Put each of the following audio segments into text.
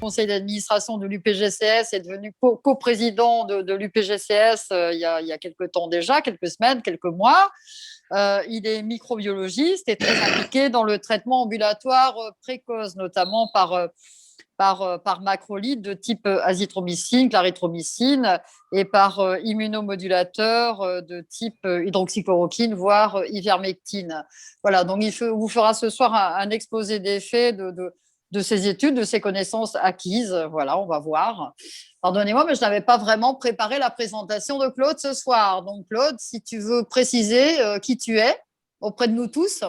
conseil d'administration de l'UPGCS, est devenu coprésident de l'UPGCS il y a quelques temps déjà, quelques semaines, quelques mois. Il est microbiologiste et très impliqué dans le traitement ambulatoire précoce, notamment par macrolides de type azithromycine, clarithromycine et par immunomodulateurs de type hydroxychloroquine, voire ivermectine. Voilà, donc vous fera ce soir un exposé des faits de ces études, de ces connaissances acquises. Voilà, on va voir. Pardonnez-moi, mais je n'avais pas vraiment préparé la présentation de Claude ce soir. Donc Claude, si tu veux préciser qui tu es auprès de nous tous.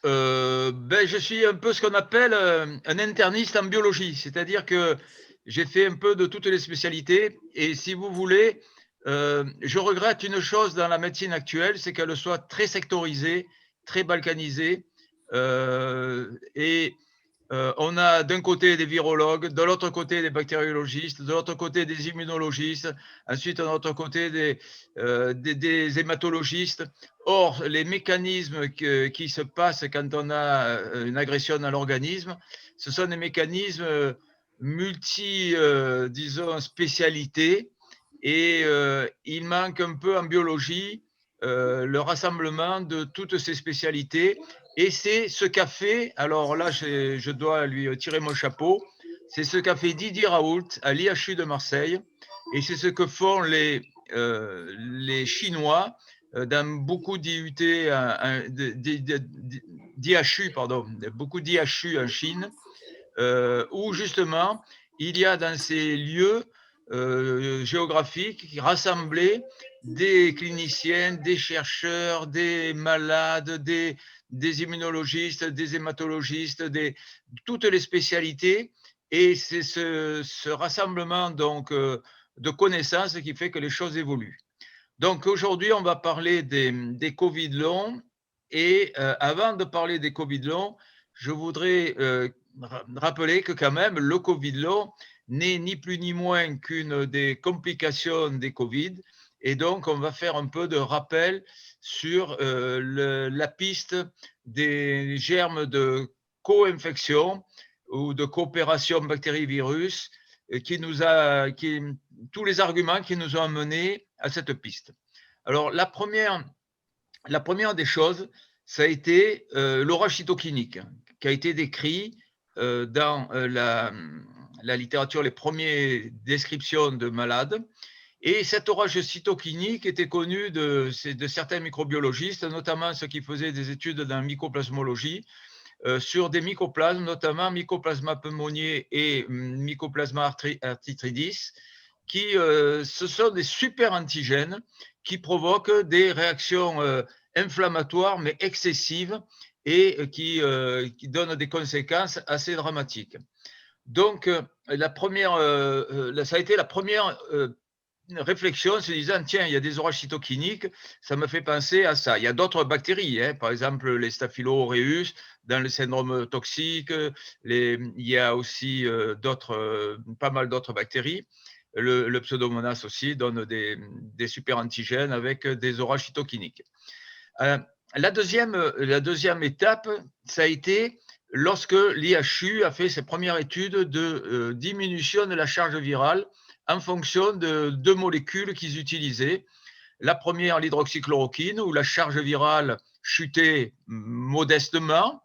Je suis un peu ce qu'on appelle un interniste en biologie, c'est-à-dire que j'ai fait un peu de toutes les spécialités et si vous voulez, je regrette une chose dans la médecine actuelle, c'est qu'elle soit très sectorisée, très balkanisée et on a d'un côté des virologues, de l'autre côté des bactériologistes, de l'autre côté des immunologistes, ensuite de l'autre côté des hématologistes. Or, les mécanismes qui se passent quand on a une agression dans l'organisme, ce sont des mécanismes disons, spécialités. Et il manque un peu en biologie le rassemblement de toutes ces spécialités. Et c'est ce qu'a fait, alors là, je dois lui tirer mon chapeau, c'est ce qu'a fait Didier Raoult à l'IHU de Marseille. Et c'est ce que font les Chinois dans beaucoup d'IUT, d'IHU, pardon, beaucoup d'IHU en Chine, où justement, il y a dans ces lieux géographiques rassemblés des cliniciens, des chercheurs, des malades, des immunologistes, des hématologistes, toutes les spécialités. Et c'est ce rassemblement donc, de connaissances qui fait que les choses évoluent. Donc aujourd'hui, on va parler des Covid longs. Et avant de parler des Covid longs, je voudrais rappeler que quand même, le Covid long n'est ni plus ni moins qu'une des complications des Covid. Et donc, on va faire un peu de rappel sur la piste des germes de co-infection ou de coopération bactérie-virus tous les arguments qui nous ont amenés à cette piste. Alors, la première des choses, ça a été l'orage cytokinique, qui a été décrit dans la littérature, les premières descriptions de malades. Et cet orage cytokinique était connu de certains microbiologistes, notamment ceux qui faisaient des études dans la mycoplasmologie, sur des mycoplasmes, notamment Mycoplasma pneumoniae et Mycoplasma arthritidis, qui ce sont des super antigènes qui provoquent des réactions inflammatoires mais excessives et qui donnent des conséquences assez dramatiques. Donc, ça a été la première réflexion, se disant, tiens, il y a des orages cytokiniques, ça me fait penser à ça. Il y a d'autres bactéries, par exemple les Staphylo aureus, dans le syndrome toxique, il y a aussi pas mal d'autres bactéries. Le Pseudomonas aussi donne des super antigènes avec des orages cytokiniques. La deuxième étape, ça a été lorsque l'IHU a fait ses premières études de diminution de la charge virale en fonction de deux molécules qu'ils utilisaient. La première, l'hydroxychloroquine, où la charge virale chutait modestement.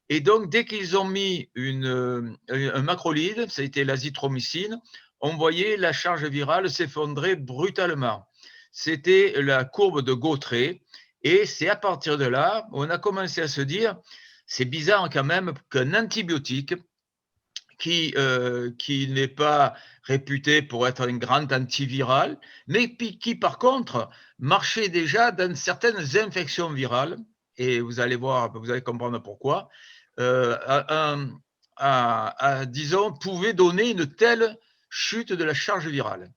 Et donc, dès qu'ils ont mis un macrolide, ça a été l'azithromycine, on voyait la charge virale s'effondrer brutalement. C'était la courbe de Gautrey. Et c'est à partir de là, on a commencé à se dire, c'est bizarre quand même qu'un antibiotique qui n'est pas réputé pour être un grand antiviral, mais qui par contre marchait déjà dans certaines infections virales, et vous allez voir, vous allez comprendre pourquoi, disons, pouvait donner une telle chute de la charge virale.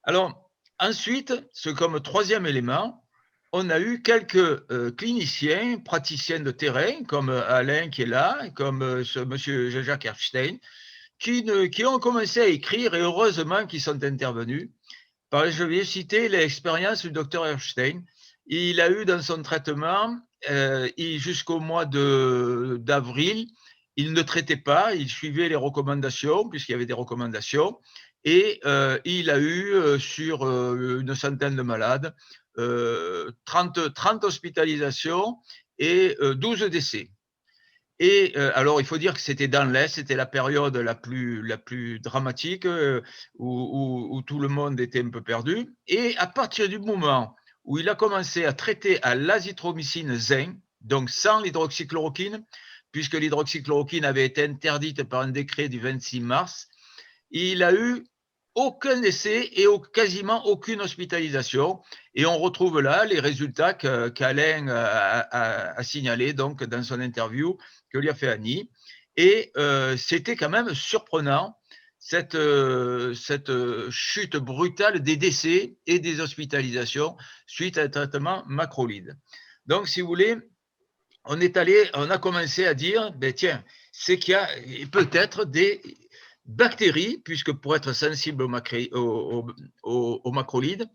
Alors, ensuite, comme troisième élément, on a eu quelques cliniciens, praticiens de terrain, comme Alain qui est là, comme ce monsieur Jacques Erstein, qui ont commencé à écrire, et heureusement qu'ils sont intervenus. Je vais citer l'expérience du docteur Erstein. Il a eu dans son traitement, jusqu'au mois d'avril, il ne traitait pas, il suivait les recommandations, puisqu'il y avait des recommandations, et il a eu sur une centaine de malades 30 hospitalisations et 12 décès. Et alors, il faut dire que c'était dans l'Est, c'était la période la plus dramatique où tout le monde était un peu perdu. Et à partir du moment où il a commencé à traiter à l'azithromycine zinc, donc sans l'hydroxychloroquine, puisque l'hydroxychloroquine avait été interdite par un décret du 26 mars, il a eu aucun décès et quasiment aucune hospitalisation. Et on retrouve là les résultats qu'Alain a signalés donc, dans son interview que lui a fait Annie. Et c'était quand même surprenant, cette chute brutale des décès et des hospitalisations suite à un traitement macrolide. Donc, si vous voulez, on a commencé à dire, ben tiens, c'est qu'il y a peut-être des bactéries, puisque pour être sensible aux macrolides,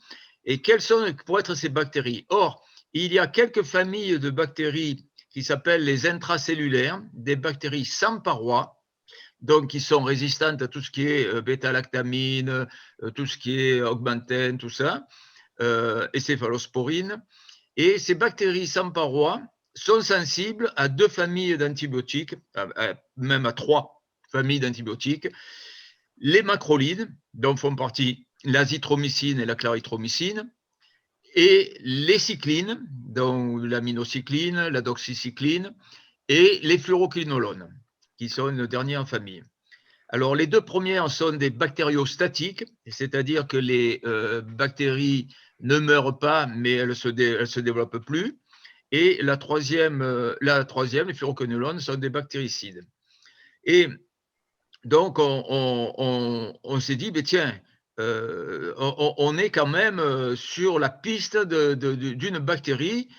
et quelles pourraient être ces bactéries? Or, il y a quelques familles de bactéries qui s'appellent les intracellulaires, des bactéries sans paroi, donc qui sont résistantes à tout ce qui est bêta-lactamine, tout ce qui est augmentine, tout ça, et céphalosporine. Et ces bactéries sans paroi sont sensibles à 2 familles d'antibiotiques, même à 3 familles d'antibiotiques. Les macrolides, dont font partie l'azithromycine et la clarithromycine, et les cyclines, dont l'aminocycline, la doxycycline, et les fluoroquinolones, qui sont une dernière famille. Alors, les 2 premières sont des bactériostatiques, c'est-à-dire que les bactéries ne meurent pas, mais elles se développent plus. Et la troisième, les fluoroquinolones, sont des bactéricides. Et donc, on s'est dit, ben tiens, on est quand même sur la piste d'une bactérie.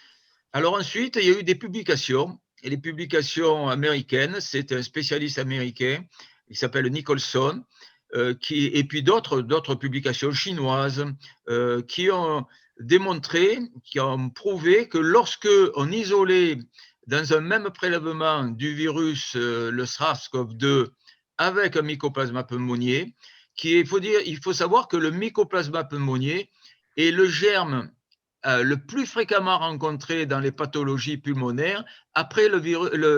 Alors ensuite, il y a eu des publications, et les publications américaines, c'est un spécialiste américain, il s'appelle Nicholson, et puis d'autres publications chinoises qui ont démontré, qui ont prouvé que lorsque on isolait dans un même prélèvement du virus, le SARS-CoV-2, avec un mycoplasma pneumoniae, il faut savoir que le mycoplasma pneumoniae est le germe le plus fréquemment rencontré dans les pathologies pulmonaires après le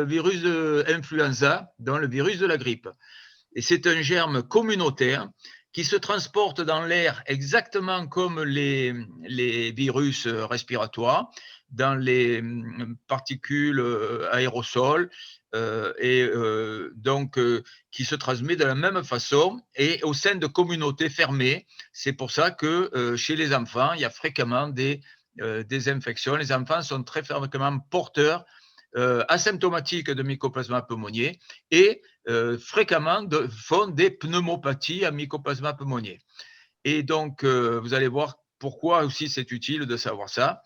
virus de influenza, dans le virus de la grippe. Et c'est un germe communautaire qui se transporte dans l'air exactement comme les virus respiratoires, dans les particules aérosols, qui se transmet de la même façon et au sein de communautés fermées. C'est pour ça que chez les enfants, il y a fréquemment des infections. Les enfants sont très fréquemment porteurs asymptomatiques de mycoplasma pneumoniae et fréquemment font des pneumopathies à mycoplasma pneumoniae. Et donc, vous allez voir pourquoi aussi c'est utile de savoir ça.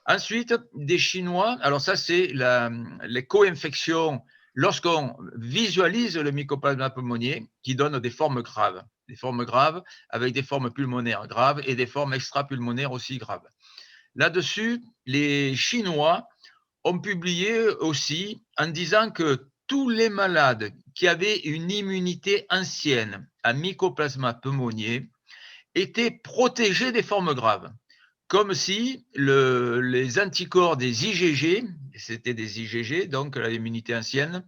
Ensuite, des Chinois, alors ça c'est les co-infections lorsqu'on visualise le mycoplasma pneumoniae qui donne des formes graves avec des formes pulmonaires graves et des formes extrapulmonaires aussi graves. Là-dessus, les Chinois ont publié aussi en disant que tous les malades qui avaient une immunité ancienne à mycoplasma pneumoniae étaient protégés des formes graves, comme si les anticorps des IgG, c'était des IgG, donc l'immunité ancienne,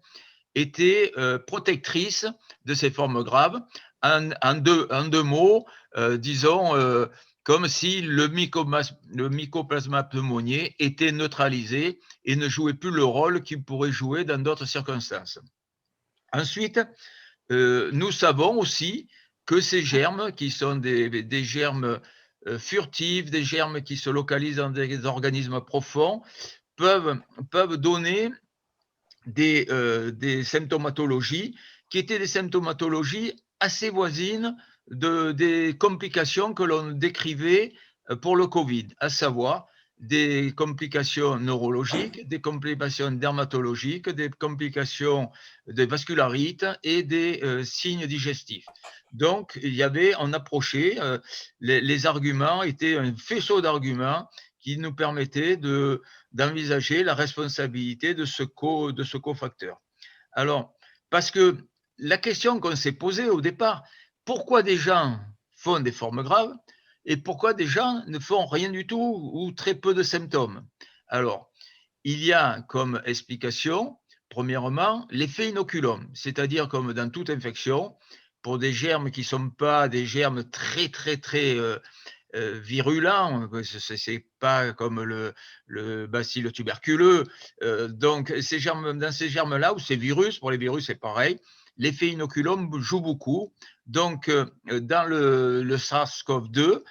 étaient protectrices de ces formes graves. En deux mots, disons, comme si le mycoplasma pneumoniae était neutralisé et ne jouait plus le rôle qu'il pourrait jouer dans d'autres circonstances. Ensuite, nous savons aussi que ces germes, qui sont des germes furtifs, des germes qui se localisent dans des organismes profonds, peuvent donner des symptomatologies qui étaient des symptomatologies assez voisines des complications que l'on décrivait pour le Covid, à savoir des complications neurologiques, des complications dermatologiques, des complications de vascularites et des signes digestifs. Donc, on approchait, les arguments étaient un faisceau d'arguments qui nous permettaient d'envisager la responsabilité de ce cofacteur. Alors, parce que la question qu'on s'est posée au départ, pourquoi des gens font des formes graves et pourquoi des gens ne font rien du tout ou très peu de symptômes? Alors, il y a comme explication, premièrement, l'effet inoculum, c'est-à-dire comme dans toute infection, pour des germes qui ne sont pas des germes très, très, très virulents, ce n'est pas comme le bacille tuberculeux. Donc, dans ces germes-là, ou ces virus, pour les virus, c'est pareil, l'effet inoculum joue beaucoup. Donc, dans le SARS-CoV-2,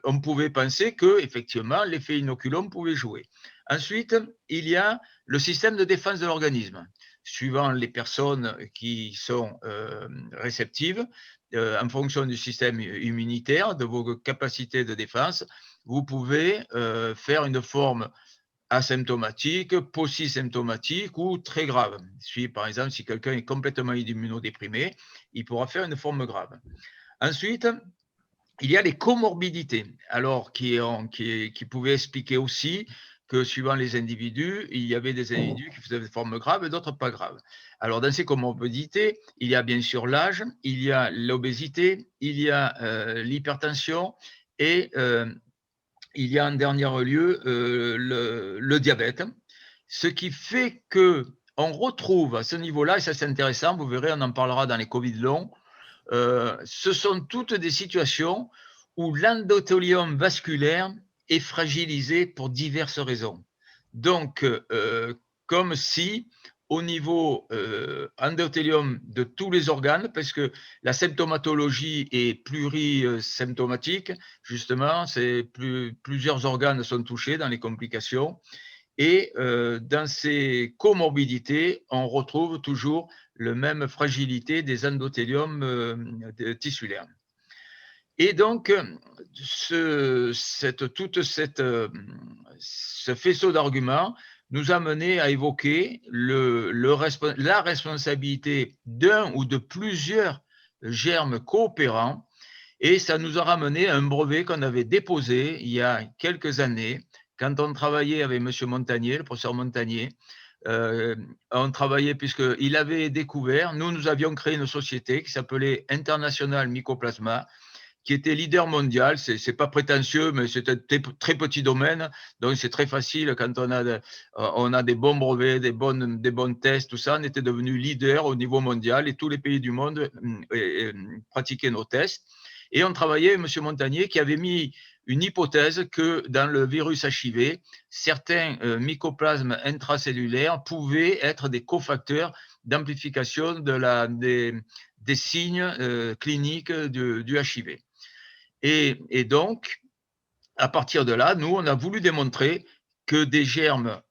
on pouvait penser que effectivement l'effet inoculum pouvait jouer. Ensuite, il y a le système de défense de l'organisme. Suivant les personnes qui sont réceptives, en fonction du système immunitaire, de vos capacités de défense, vous pouvez faire une forme asymptomatique, paucisymptomatique ou très grave. Par exemple, si quelqu'un est complètement immunodéprimé, il pourra faire une forme grave. Ensuite, il y a les comorbidités, alors qui pouvaient expliquer aussi que suivant les individus, il y avait des individus qui faisaient des formes graves et d'autres pas graves. Alors, dans ces comorbidités, il y a bien sûr l'âge, il y a l'obésité, il y a l'hypertension et il y a en dernier lieu le diabète. Ce qui fait qu'on retrouve à ce niveau-là, et ça c'est intéressant, vous verrez, on en parlera dans les Covid longs, ce sont toutes des situations où l'endothélium vasculaire est fragilisé pour diverses raisons. Donc, comme si au niveau endothélium de tous les organes, parce que la symptomatologie est plurisymptomatique, justement, plusieurs organes sont touchés dans les complications. Et dans ces comorbidités, on retrouve toujours la même fragilité des endothéliums tissulaires. Et donc, ce faisceau d'arguments nous a mené à évoquer la responsabilité d'un ou de plusieurs germes coopérants. Et ça nous a ramené à un brevet qu'on avait déposé il y a quelques années, quand on travaillait avec M. Montagnier, le professeur Montagnier. On travaillait puisqu'il avait découvert, nous avions créé une société qui s'appelait International Mycoplasma, qui était leader mondial. C'est pas prétentieux, mais c'est un très petit domaine, donc c'est très facile quand on a des bons brevets, des bons tests, tout ça. On était devenu leader au niveau mondial et tous les pays du monde pratiquaient nos tests. Et on travaillait avec M. Montagnier qui avait mis une hypothèse que dans le virus HIV, certains mycoplasmes intracellulaires pouvaient être des cofacteurs d'amplification des signes cliniques du HIV. Et donc, à partir de là, nous, on a voulu démontrer que des germes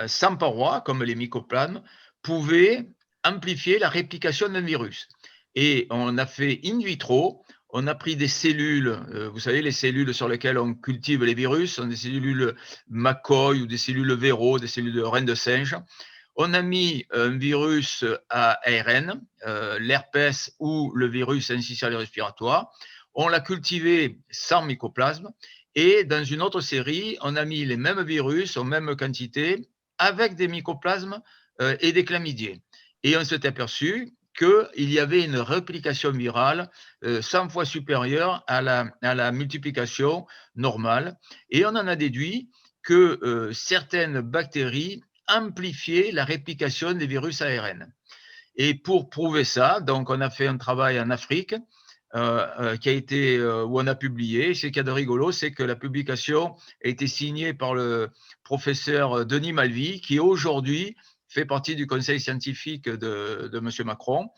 sans paroi, comme les mycoplasmes, pouvaient amplifier la réplication d'un virus. Et on a fait in vitro, on a pris des cellules, vous savez, les cellules sur lesquelles on cultive les virus, sont des cellules McCoy ou des cellules Vero, des cellules de reine de singe. On a mis un virus à ARN, l'herpès ou le virus syncytial respiratoire. On l'a cultivé sans mycoplasme. Et dans une autre série, on a mis les mêmes virus en même quantité avec des mycoplasmes et des chlamydiés. Et on s'est aperçu qu'il y avait une réplication virale 100 fois supérieure à la multiplication normale. Et on en a déduit que certaines bactéries amplifiaient la réplication des virus ARN. Et pour prouver ça, donc on a fait un travail en Afrique où on a publié. Ce qu'il y a de rigolo, c'est que la publication a été signée par le professeur Denis Malvy, qui aujourd'hui fait partie du conseil scientifique de M. Macron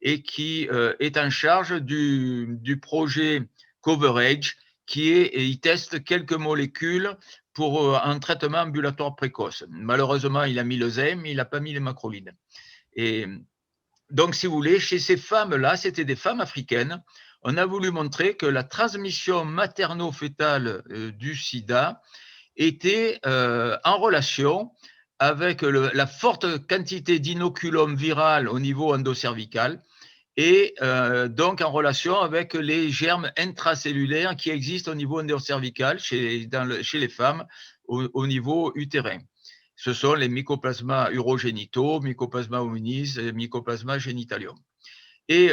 et qui est en charge du projet Coverage, il teste quelques molécules pour un traitement ambulatoire précoce. Malheureusement, il a mis le ZEM, mais il n'a pas mis les macrolides. Et donc, si vous voulez, chez ces femmes-là, c'était des femmes africaines. On a voulu montrer que la transmission materno-fétale du sida était en relation avec la forte quantité d'inoculum viral au niveau endocervical et donc en relation avec les germes intracellulaires qui existent au niveau endocervical chez les femmes au niveau utérin. Ce sont les mycoplasma urogénitaux, mycoplasma hominis et mycoplasma genitalium. Et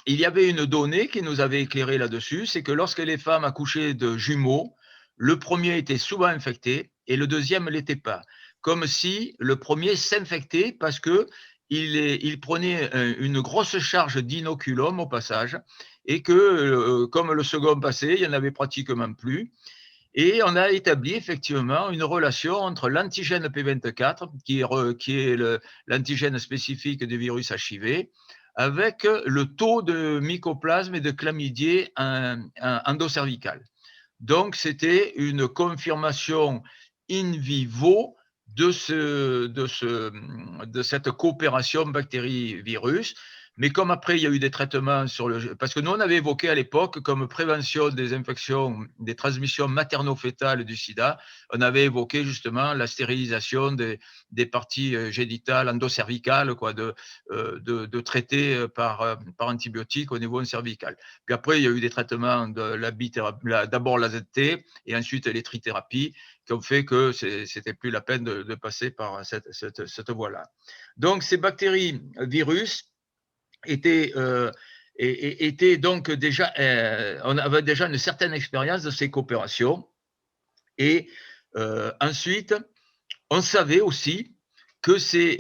il y avait une donnée qui nous avait éclairé là-dessus, c'est que lorsque les femmes accouchaient de jumeaux, le premier était souvent infecté et le deuxième ne l'était pas. Comme si le premier s'infectait parce qu'il prenait une grosse charge d'inoculum au passage et que, comme le second passait, il n'y en avait pratiquement plus. Et on a établi effectivement une relation entre l'antigène P24, qui est l'antigène spécifique du virus HIV, avec le taux de mycoplasme et de chlamydier endocervical. Donc, c'était une confirmation in vivo de cette coopération bactérie-virus. Mais comme après, il y a eu des traitements sur le… Parce que nous, on avait évoqué à l'époque, comme prévention des infections, des transmissions materno-fétales du sida, on avait évoqué justement la stérilisation des parties génitales, endocervicales, de traiter par antibiotiques au niveau cervical. Puis après, il y a eu des traitements de d'abord la ZT et ensuite les trithérapies qui ont fait que ce n'était plus la peine de passer par cette voie-là. Donc, ces bactéries virus étaient donc déjà, on avait déjà une certaine expérience de ces coopérations. Et ensuite, on savait aussi que ces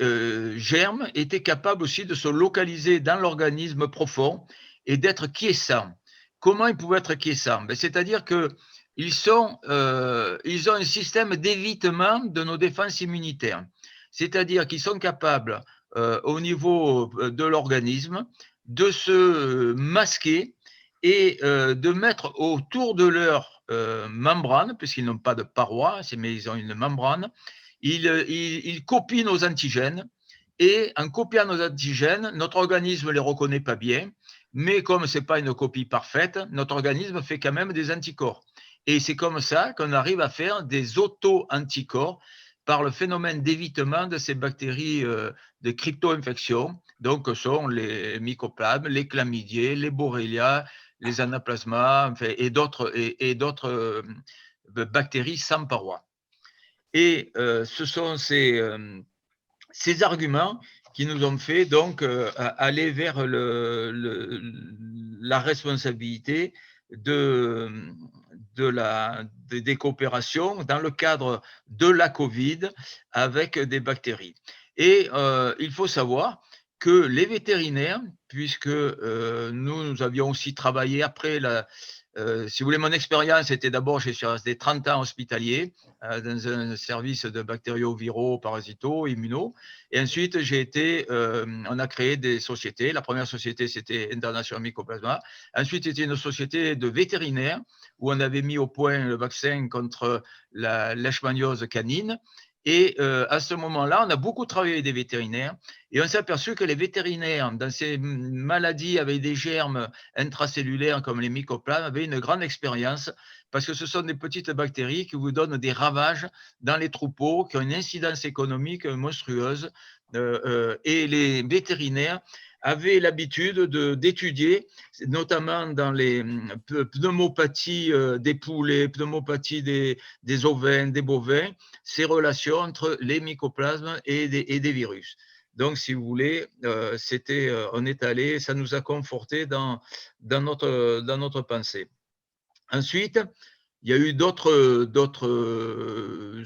germes étaient capables aussi de se localiser dans l'organisme profond et d'être quiescents. Comment ils pouvaient être quiescents? C'est-à-dire qu'ils ont un système d'évitement de nos défenses immunitaires. C'est-à-dire qu'ils sont capables, au niveau de l'organisme, de se masquer et de mettre autour de leur membrane, puisqu'ils n'ont pas de paroi, mais ils ont une membrane, ils copient nos antigènes et en copiant nos antigènes, notre organisme ne les reconnaît pas bien, mais comme ce n'est pas une copie parfaite, notre organisme fait quand même des anticorps. Et c'est comme ça qu'on arrive à faire des auto-anticorps par le phénomène d'évitement de ces bactéries de crypto-infection, donc sont les mycoplasmes, les chlamydiés, les borrelia, les anaplasmas et d'autres bactéries sans paroi. Et ce sont ces arguments qui nous ont fait donc aller vers la responsabilité des coopérations dans le cadre de la Covid avec des bactéries. Et il faut savoir que les vétérinaires, puisque nous avions aussi travaillé après si vous voulez, mon expérience était d'abord, j'ai resté 30 ans hospitalier dans un service de bactériaux-viraux, parasitaux, immuno. Et ensuite, on a créé des sociétés. La première société, c'était International Mycoplasma. Ensuite, c'était une société de vétérinaires où on avait mis au point le vaccin contre la leishmaniose canine. Et à ce moment-là, on a beaucoup travaillé avec des vétérinaires et on s'est aperçu que les vétérinaires, dans ces maladies avec des germes intracellulaires comme les mycoplasmes, avaient une grande expérience parce que ce sont des petites bactéries qui vous donnent des ravages dans les troupeaux, qui ont une incidence économique monstrueuse. Et les vétérinaires avaient l'habitude d'étudier, notamment dans les pneumopathies des poulets, pneumopathies des ovins, des bovins, ces relations entre les mycoplasmes et des virus. Donc, si vous voulez, on est allé, ça nous a conforté dans notre pensée. Ensuite, il y a eu d'autres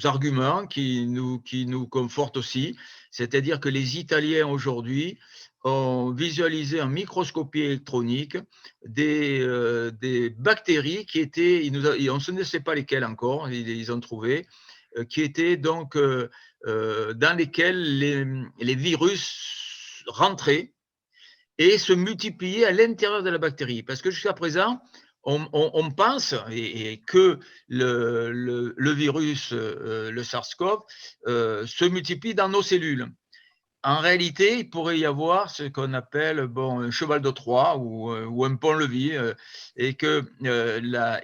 arguments qui nous confortent aussi, c'est-à-dire que les Italiens aujourd'hui ont visualisé en microscopie électronique des bactéries qui étaient, on ne sait pas lesquelles encore, ils ont trouvé, qui étaient donc dans lesquelles les virus rentraient et se multipliaient à l'intérieur de la bactérie. Parce que jusqu'à présent, on pense que le virus, le SARS-CoV, se multiplie dans nos cellules. En réalité, il pourrait y avoir ce qu'on appelle un cheval de Troie ou un pont-levis, et qu'il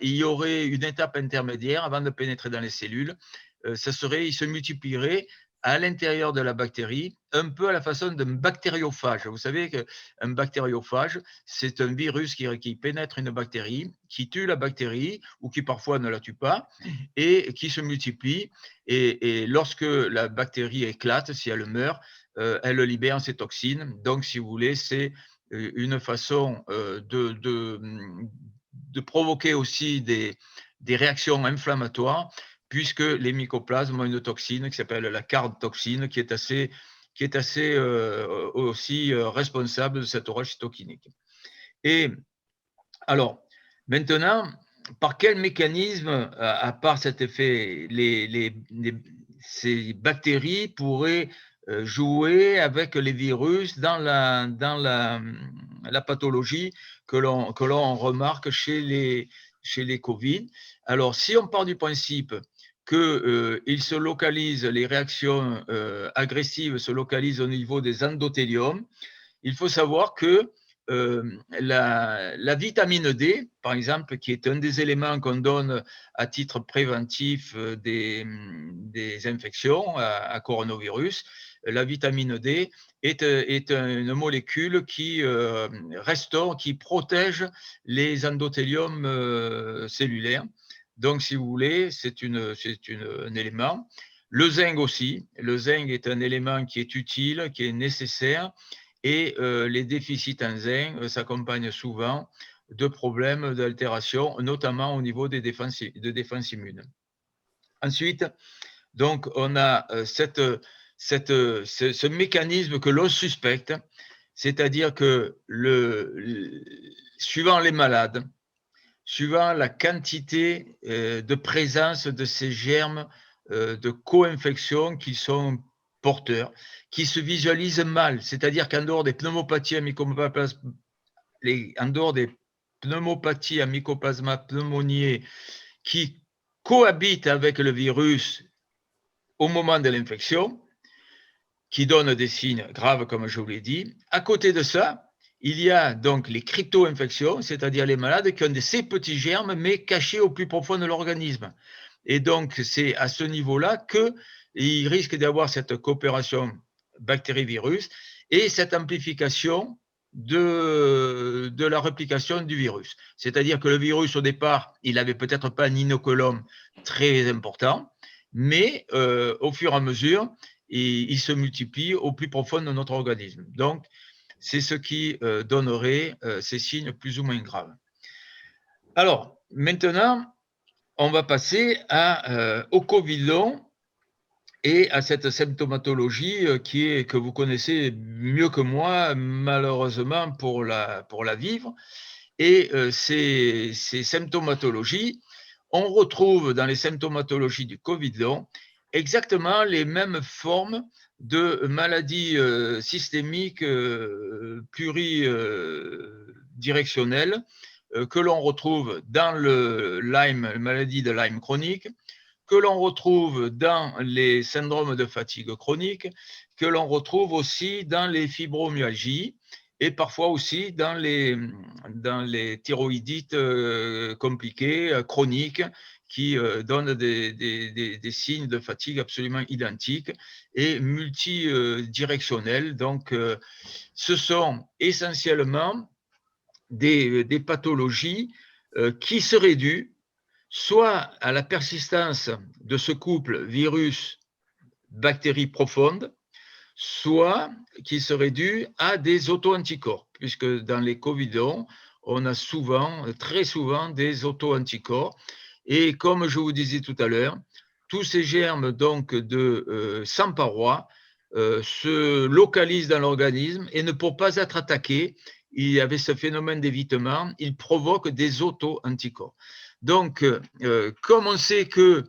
y aurait une étape intermédiaire avant de pénétrer dans les cellules. Il se multiplierait à l'intérieur de la bactérie, un peu à la façon d'un bactériophage. Vous savez qu'un bactériophage, c'est un virus qui pénètre une bactérie, qui tue la bactérie ou qui parfois ne la tue pas et qui se multiplie. Et lorsque la bactérie éclate, si elle meurt, elle libère ses toxines. Donc, si vous voulez, c'est une façon de provoquer aussi des réactions inflammatoires, puisque les mycoplasmes ont une toxine qui s'appelle la cardtoxine, qui est assez aussi responsable de cet orage cytokinique. Et alors, maintenant, par quel mécanisme, à part cet effet, ces bactéries pourraient jouer avec les virus dans la pathologie que l'on remarque chez les Covid? Alors, si on part du principe que se localisent, les réactions agressives se localisent au niveau des endothéliums, il faut savoir que la vitamine D, par exemple, qui est un des éléments qu'on donne à titre préventif des infections à coronavirus, la vitamine D est une molécule qui restaure, qui protège les endothéliums cellulaires. Donc, si vous voulez, c'est un élément. Le zinc aussi. Le zinc est un élément qui est utile, qui est nécessaire. Et les déficits en zinc s'accompagnent souvent de problèmes d'altération, notamment au niveau de défense immune. Ensuite, donc, on a ce mécanisme que l'on suspecte, c'est-à-dire que suivant les malades, suivant la quantité de présence de ces germes de co-infection qui sont porteurs, qui se visualisent mal, c'est-à-dire qu'en dehors des pneumopathies à mycoplasma pneumoniae qui cohabitent avec le virus au moment de l'infection, qui donnent des signes graves, comme je vous l'ai dit. À côté de ça, il y a donc les crypto-infections, c'est-à-dire les malades qui ont ces petits germes, mais cachés au plus profond de l'organisme. Et donc, c'est à ce niveau-là qu'il risque d'avoir cette coopération bactérie-virus et cette amplification de la réplication du virus. C'est-à-dire que le virus, au départ, il n'avait peut-être pas un inoculum très important, mais au fur et à mesure, il se multiplie au plus profond de notre organisme. Donc, c'est ce qui donnerait ces signes plus ou moins graves. Alors, maintenant, on va passer au Covid long et à cette symptomatologie que vous connaissez mieux que moi, malheureusement, pour la vivre. Et ces symptomatologies, on retrouve dans les symptomatologies du Covid long exactement les mêmes formes de maladies systémiques pluridirectionnelles que l'on retrouve dans la maladie de Lyme chronique, que l'on retrouve dans les syndromes de fatigue chronique, que l'on retrouve aussi dans les fibromyalgies et parfois aussi dans les thyroïdites compliquées, chroniques, qui donnent des signes de fatigue absolument identiques et multidirectionnels. Donc, ce sont essentiellement des pathologies qui seraient dues soit à la persistance de ce couple virus-bactérie profonde, soit qui serait dû à des auto-anticorps, puisque dans les Covidons, on a très souvent des auto-anticorps. Et comme je vous disais tout à l'heure, tous ces germes donc sans paroi se localisent dans l'organisme et ne peuvent pas être attaqués. Il y avait ce phénomène d'évitement, ils provoquent des auto-anticorps. Donc, comme on sait que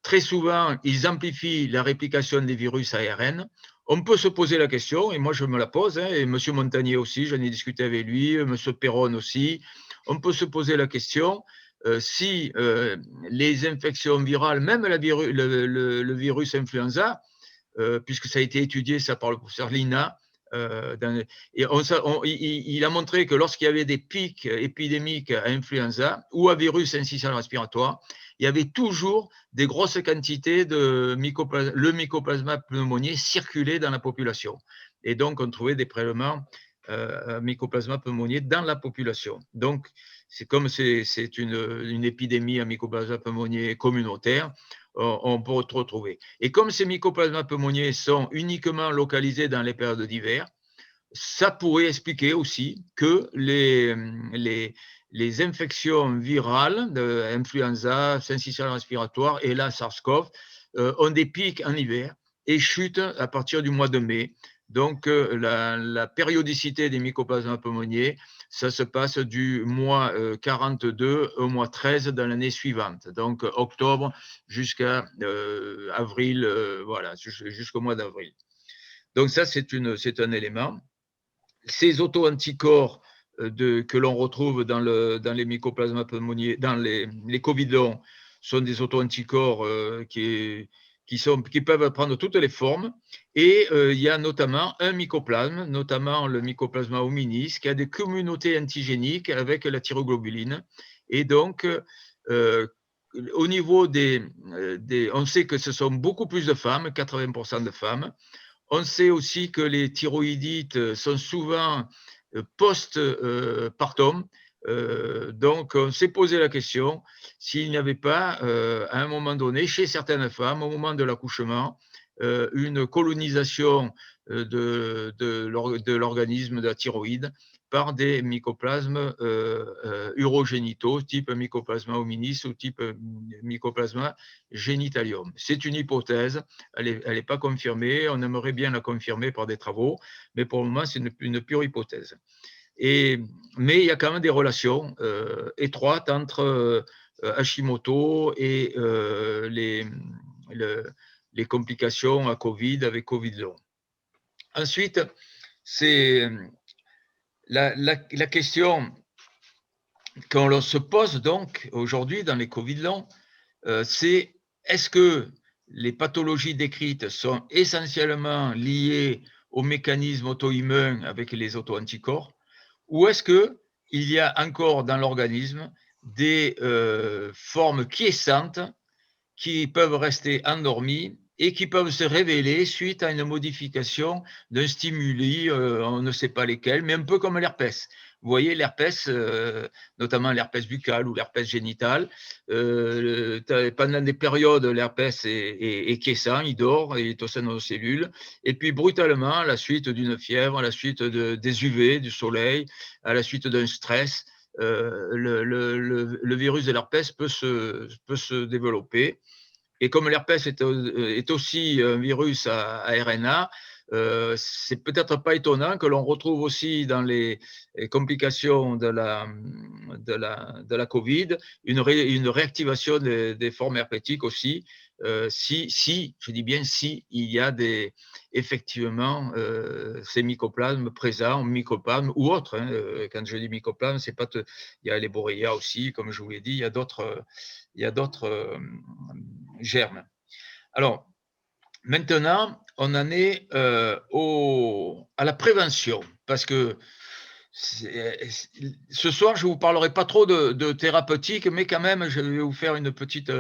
très souvent, ils amplifient la réplication des virus ARN, on peut se poser la question, et moi je me la pose, et M. Montagnier aussi, j'en ai discuté avec lui, M. Perron aussi, on peut se poser la question si les infections virales, même le virus influenza, puisque ça a été étudié ça par le professeur Lina Et il a montré que lorsqu'il y avait des pics épidémiques à influenza ou à virus syncytial respiratoire, il y avait toujours des grosses quantités de le mycoplasma pneumoniae circuler dans la population. Et donc, on trouvait des prélèvements mycoplasma pneumoniae dans la population. Donc, c'est comme c'est une épidémie à mycoplasma pneumoniae communautaire, on peut retrouver. Et comme ces mycoplasma pneumoniae sont uniquement localisés dans les périodes d'hiver, ça pourrait expliquer aussi que les infections virales, influenza, syncytial respiratoire et la SARS-CoV, ont des pics en hiver et chutent à partir du mois de mai. Donc, la périodicité des mycoplasma pneumoniae, ça se passe du mois 42 au mois 13 dans l'année suivante. Donc, octobre jusqu'à avril, voilà, jusqu'au mois d'avril. Donc, ça, c'est un élément. Ces auto-anticorps que l'on retrouve dans les mycoplasma pneumoniae, dans les Covid longs, sont des auto-anticorps qui peuvent prendre toutes les formes. Et il y a notamment un mycoplasme, notamment le mycoplasma hominis, qui a des communautés antigéniques avec la thyroglobuline. Et donc, au niveau on sait que ce sont beaucoup plus de femmes, 80% de femmes. On sait aussi que les thyroïdites sont souvent post-partum. Donc, on s'est posé la question s'il n'y avait pas, à un moment donné, chez certaines femmes, au moment de l'accouchement, une colonisation de l'organisme de la thyroïde par des mycoplasmes urogénitaux, type mycoplasma hominis ou type mycoplasma génitalium. C'est une hypothèse, elle n'est pas confirmée, on aimerait bien la confirmer par des travaux, mais pour le moment, c'est une pure hypothèse. Mais il y a quand même des relations étroites entre Hashimoto et les complications à Covid avec Covid long. Ensuite, c'est la question qu'on se pose donc aujourd'hui dans les Covid longs, c'est est-ce que les pathologies décrites sont essentiellement liées au mécanisme auto-immun avec les auto-anticorps, ou est-ce qu'il y a encore dans l'organisme des formes quiescentes qui peuvent rester endormies et qui peuvent se révéler suite à une modification d'un stimuli, on ne sait pas lesquels, mais un peu comme l'herpès. Vous voyez, l'herpès, notamment l'herpès buccal ou l'herpès génital, pendant des périodes, l'herpès est quiescent, il dort, il est au sein de nos cellules, et puis brutalement, à la suite d'une fièvre, à la suite des UV, du soleil, à la suite d'un stress, le virus de l'herpès peut se développer. Et comme l'herpès est aussi un virus à RNA, c'est peut-être pas étonnant que l'on retrouve aussi dans les complications de la Covid une réactivation des formes herpétiques aussi, si, je dis bien si, il y a effectivement ces mycoplasmes présents, mycoplasmes ou autres. Quand je dis mycoplasmes, c'est pas il y a les Borrelia aussi, comme je vous l'ai dit, il y a d'autres germes. Alors, maintenant, on en est à la prévention, parce que ce soir, je ne vous parlerai pas trop de thérapeutique, mais quand même, je vais vous faire une petite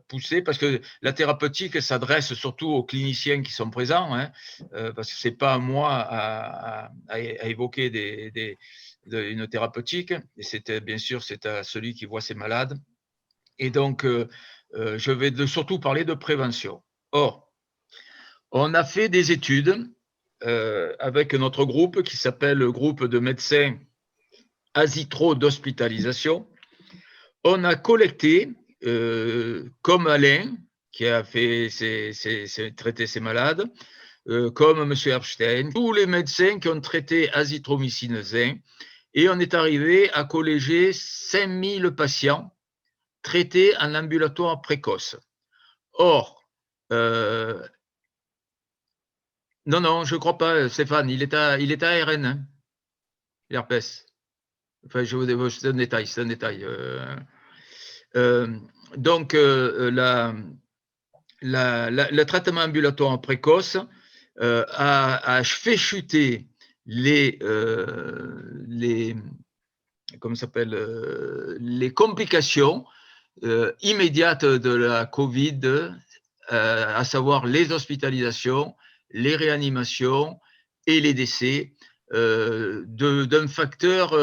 poussée, parce que la thérapeutique s'adresse surtout aux cliniciens qui sont présents, parce que ce n'est pas à moi à évoquer une thérapeutique, et bien sûr, c'est à celui qui voit ses malades. Et donc, je vais surtout parler de prévention. Or, on a fait des études avec notre groupe qui s'appelle le groupe de médecins azitro d'hospitalisation. On a collecté, comme Alain, qui a traité ses malades, comme M. Epstein, tous les médecins qui ont traité azithromycine zinc, et on est arrivé à colléger 5000 patients traités en ambulatoire précoce. Or, non, je ne crois pas, Stéphane, il est à ARN, hein, l'herpès. Enfin, c'est un détail, donc, le traitement ambulatoire précoce, a fait chuter comment ça s'appelle, les complications immédiates de la Covid, à savoir les hospitalisations, les réanimations et les décès, d'un facteur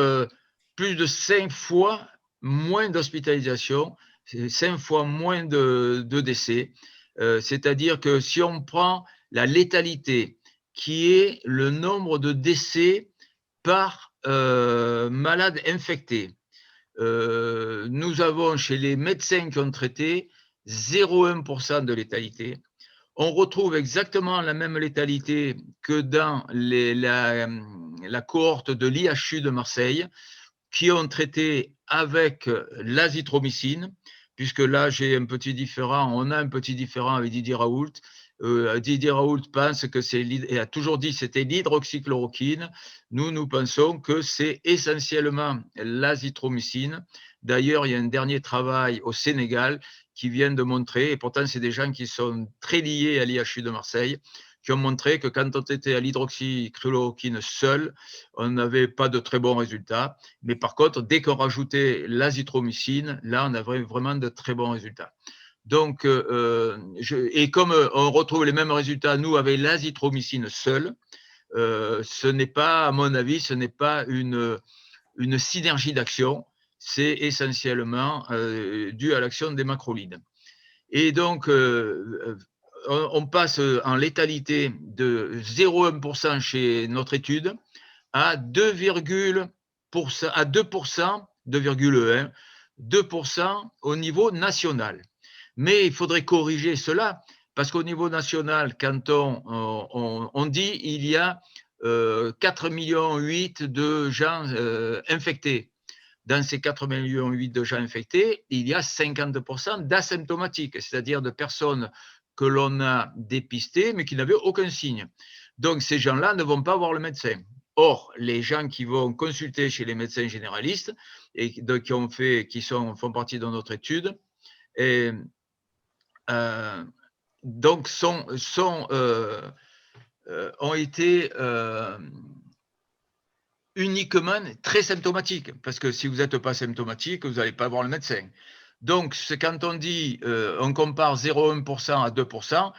plus de 5 fois moins d'hospitalisation, 5 fois moins de décès. C'est-à-dire que si on prend la létalité, qui est le nombre de décès par malade infecté, nous avons chez les médecins qui ont traité 0,1% de létalité. On retrouve exactement la même létalité que dans la cohorte de l'IHU de Marseille, qui ont traité avec l'azithromycine, puisque là, on a un petit différent avec Didier Raoult. Didier Raoult pense que et a toujours dit que c'était l'hydroxychloroquine. Nous pensons que c'est essentiellement l'azithromycine. D'ailleurs, il y a un dernier travail au Sénégal qui vient de montrer, et pourtant c'est des gens qui sont très liés à l'IHU de Marseille, qui ont montré que quand on était à l'hydroxychloroquine seule, on n'avait pas de très bons résultats. Mais par contre, dès qu'on rajoutait l'azithromycine, là, on avait vraiment de très bons résultats. Donc, et comme on retrouve les mêmes résultats, nous, avec l'azithromycine seule, ce n'est pas, à mon avis, ce n'est pas une synergie d'action, c'est essentiellement dû à l'action des macrolides. Et donc, on passe en létalité de 0,1% chez notre étude à 2,1%, 2% au niveau national. Mais il faudrait corriger cela, parce qu'au niveau national, quand on dit il y a 4,8 millions de gens infectés. Dans ces 4,8 millions de gens infectés, il y a 50% d'asymptomatiques, c'est-à-dire de personnes que l'on a dépistées, mais qui n'avaient aucun signe. Donc, ces gens-là ne vont pas voir le médecin. Or, les gens qui vont consulter chez les médecins généralistes et qui font partie de notre étude, et, donc ont été uniquement très symptomatiques, parce que si vous n'êtes pas symptomatique, vous n'allez pas voir le médecin. Donc, c'est quand on dit, on compare 0,1% à 2%,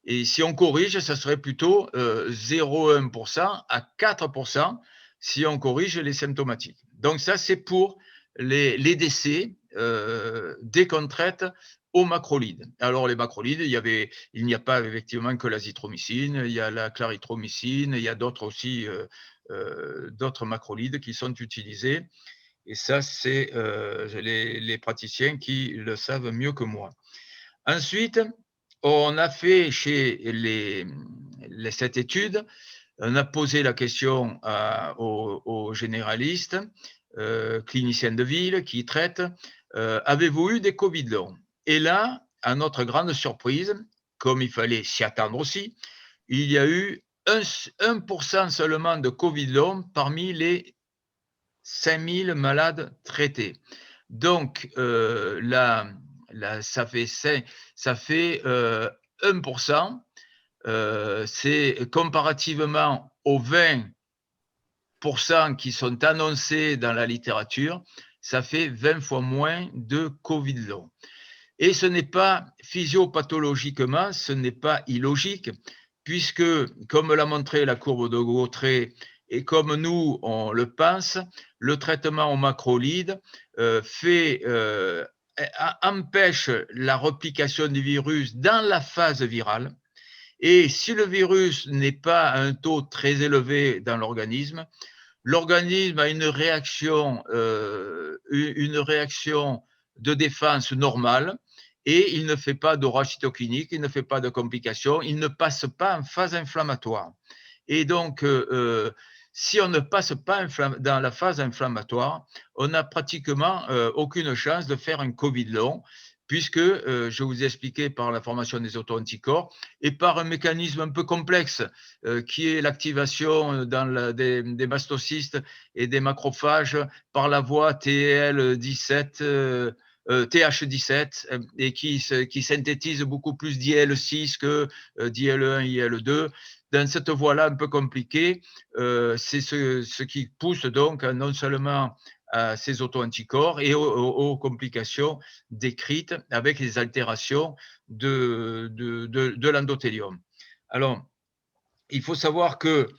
et si on corrige, ça serait plutôt 0,1% à 4% si on corrige les symptomatiques. Donc, ça, c'est pour les décès dès qu'on traite aux macrolides. Alors, les macrolides, il n'y a pas effectivement que l'azithromycine, il y a la clarithromycine, il y a d'autres aussi, d'autres macrolides qui sont utilisés. Et ça, c'est les praticiens qui le savent mieux que moi. Ensuite, on a fait chez cette étude, on a posé la question aux généralistes, cliniciens de ville qui traitent, avez-vous eu des Covid longs? Et là, à notre grande surprise, comme il fallait s'y attendre aussi, il y a eu 1% seulement de Covid long parmi les 5000 malades traités. Donc, là, ça fait 1%. C'est comparativement aux 20% qui sont annoncés dans la littérature, ça fait 20 fois moins de Covid long. Et ce n'est pas physiopathologiquement, ce n'est pas illogique, puisque, comme l'a montré la courbe de Gautret, et comme nous, on le pense, le traitement au macrolide empêche la replication du virus dans la phase virale. Et si le virus n'est pas à un taux très élevé dans l'organisme a une réaction de défense normale et il ne fait pas d'orage cytokinique, il ne fait pas de complications, il ne passe pas en phase inflammatoire. Et donc, si on ne passe pas dans la phase inflammatoire, on n'a pratiquement aucune chance de faire un Covid long, puisque, je vous ai expliqué par la formation des auto-anticorps et par un mécanisme un peu complexe qui est l'activation des mastocystes et des macrophages par la voie TH17 et qui synthétise beaucoup plus d'IL6 que d'IL1 et IL2. dans cette voie-là un peu compliquée, c'est ce qui pousse donc non seulement à ces auto-anticorps et aux complications décrites avec les altérations de l'endothélium. Alors, il faut savoir que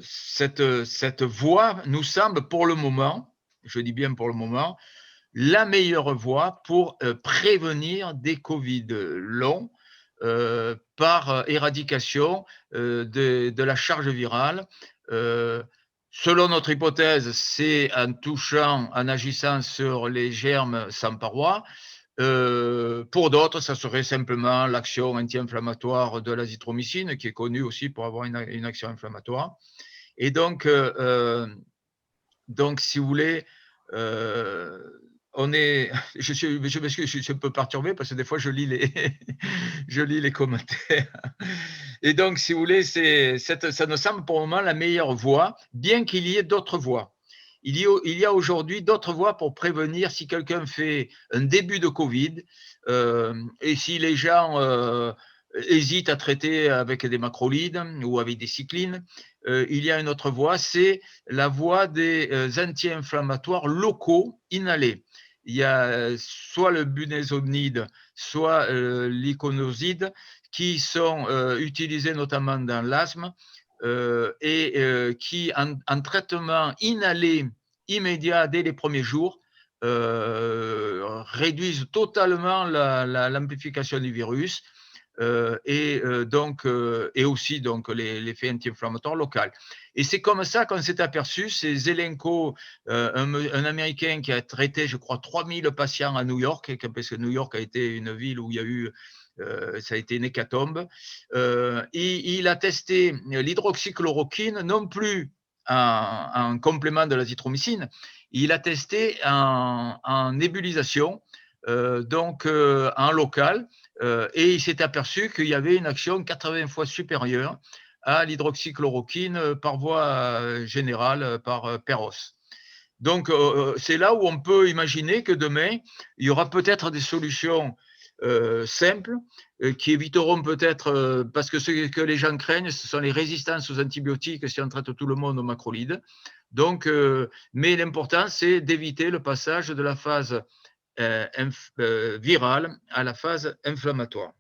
cette voie nous semble pour le moment, je dis bien pour le moment, la meilleure voie pour prévenir des Covid longs par éradication de la charge virale. Selon notre hypothèse, c'est en touchant, en agissant sur les germes sans paroi. Pour d'autres, ça serait simplement l'action anti-inflammatoire de l'azithromycine, qui est connue aussi pour avoir une action inflammatoire. Et donc, si vous voulez, on est, je m'excuse, je suis un peu perturbé parce que des fois je lis je lis les commentaires. Et donc, si vous voulez, ça nous semble pour le moment la meilleure voie, bien qu'il y ait d'autres voies. Il y a aujourd'hui d'autres voies pour prévenir si quelqu'un fait un début de Covid et si les gens hésitent à traiter avec des macrolides ou avec des cyclines. Il y a une autre voie, c'est la voie des anti-inflammatoires locaux inhalés. Il y a soit le budesonide, soit l'iconoside qui sont utilisés notamment dans l'asthme et qui, en traitement inhalé immédiat dès les premiers jours, réduisent totalement l'amplification du virus et aussi donc l'effet anti-inflammatoire local. Et c'est comme ça qu'on s'est aperçu, c'est Zelenko, un Américain qui a traité, je crois, 3000 patients à New York, parce que New York a été une ville où il y a eu ça a été une hécatombe. Il a testé l'hydroxychloroquine, non plus en complément de l'azithromycine, il a testé en nébulisation, donc en local, et il s'est aperçu qu'il y avait une action 80 fois supérieure à l'hydroxychloroquine par voie générale, par Perros. Donc, c'est là où on peut imaginer que demain, il y aura peut-être des solutions simples qui éviteront peut-être, parce que ce que les gens craignent, ce sont les résistances aux antibiotiques si on traite tout le monde aux macrolides. Donc, mais l'important, c'est d'éviter le passage de la phase virale à la phase inflammatoire.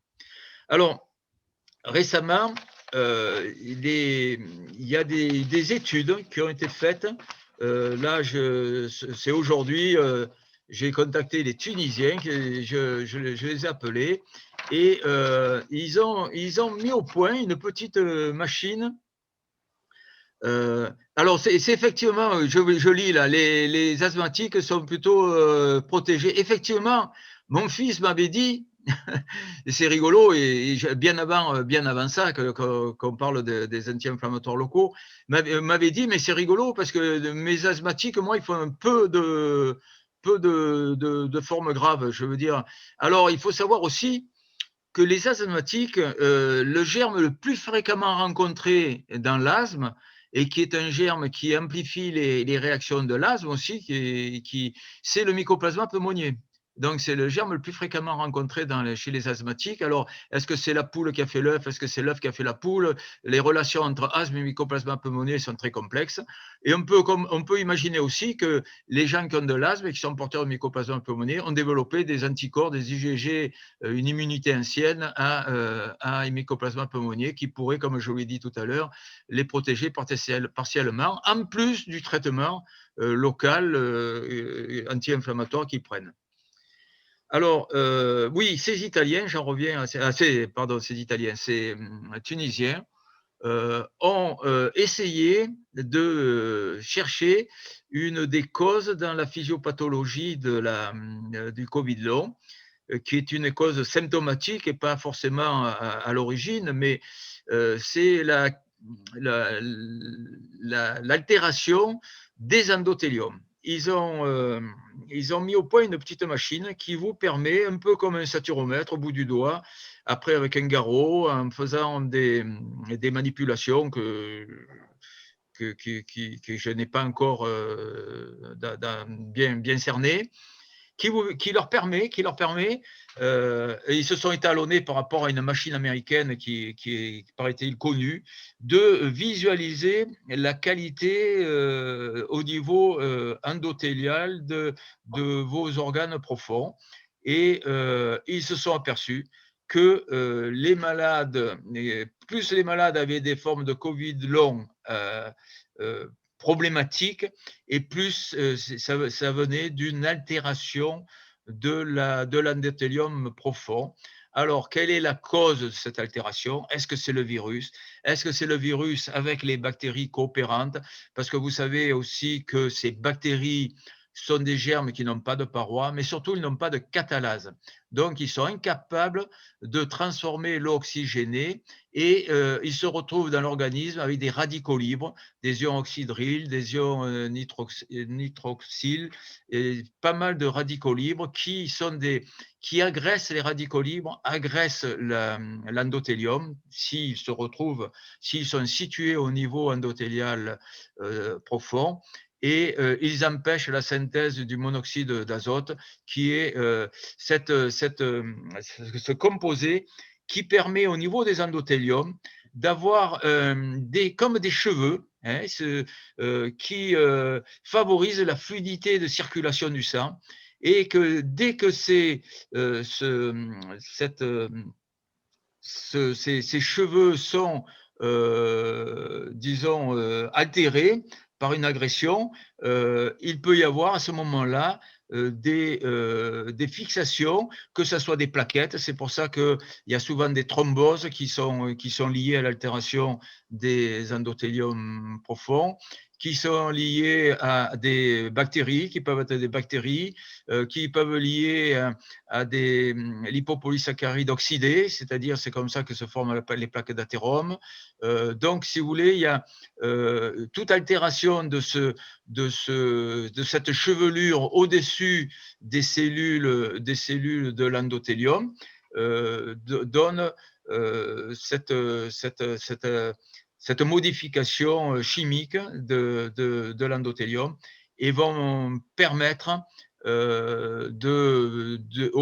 Alors, récemment, il y a des études qui ont été faites. Là, c'est aujourd'hui, j'ai contacté les Tunisiens, je les ai appelés, et ils ont mis au point une petite machine. Alors, c'est effectivement, je lis là, les asthmatiques sont plutôt protégés. Effectivement, mon fils m'avait dit, et c'est rigolo, et bien avant ça, qu'on parle des anti-inflammatoires locaux, m'avait dit, mais c'est rigolo parce que mes asthmatiques, moi, ils font un peu de formes graves, je veux dire. Alors, il faut savoir aussi que les asthmatiques, le germe le plus fréquemment rencontré dans l'asthme, et qui est un germe qui amplifie les réactions de l'asthme aussi, c'est le Mycoplasma pneumoniae. Donc, c'est le germe le plus fréquemment rencontré chez les asthmatiques. Alors, est-ce que c'est la poule qui a fait l'œuf? Est-ce que c'est l'œuf qui a fait la poule? Les relations entre asthme et Mycoplasma pneumoniae sont très complexes. Et on peut imaginer aussi que les gens qui ont de l'asthme et qui sont porteurs de Mycoplasma pneumoniae ont développé des anticorps, des IgG, une immunité ancienne à Mycoplasma pneumoniae qui pourrait, comme je vous l'ai dit tout à l'heure, les protéger partiellement, en plus du traitement local anti-inflammatoire qu'ils prennent. Alors, oui, ces Italiens, j'en reviens, pardon, ces Italiens, ces Tunisiens, ont essayé de chercher une des causes dans la physiopathologie du Covid long, qui est une cause symptomatique et pas forcément à l'origine, mais c'est l'altération des endothéliums. Ils ont mis au point une petite machine qui vous permet, un peu comme un saturomètre au bout du doigt, après avec un garrot, en faisant des manipulations que je n'ai pas encore bien cernées, qui leur permet et ils se sont étalonnés par rapport à une machine américaine qui est, paraît-il, connue, de visualiser la qualité au niveau endothélial de vos organes profonds. Et ils se sont aperçus que les malades, plus les malades avaient des formes de Covid long problématiques, et plus ça venait d'une altération de l'endothélium profond. Alors, quelle est la cause de cette altération? Est-ce que c'est le virus? Est-ce que c'est le virus avec les bactéries coopérantes? Parce que vous savez aussi que ces bactéries sont des germes qui n'ont pas de paroi, mais surtout, ils n'ont pas de catalase. Donc, ils sont incapables de transformer l'eau oxygénée, et ils se retrouvent dans l'organisme avec des radicaux libres, des ions oxydryles, des ions nitroxyles, et pas mal de radicaux libres qui agressent les radicaux libres, agressent l'endothélium s'ils sont situés au niveau endothélial profond, et ils empêchent la synthèse du monoxyde d'azote, qui est ce composé qui permet au niveau des endothéliums d'avoir comme des cheveux, hein, qui favorisent la fluidité de circulation du sang, et que dès que ces cheveux sont, disons, altérés par une agression, il peut y avoir à ce moment-là des fixations, que ce soit des plaquettes. C'est pour ça qu'il y a souvent des thromboses qui sont liées à l'altération des endothéliums profonds, qui sont liées à des bactéries, qui peuvent être des bactéries, qui peuvent lier à des lipopolysaccharides oxydés, c'est-à-dire c'est comme ça que se forment les plaques d'athérome. Donc, si vous voulez, il y a toute altération de cette chevelure au-dessus des cellules de l'endothélium donne cette modification chimique de l'endothélium, et vont permettre aux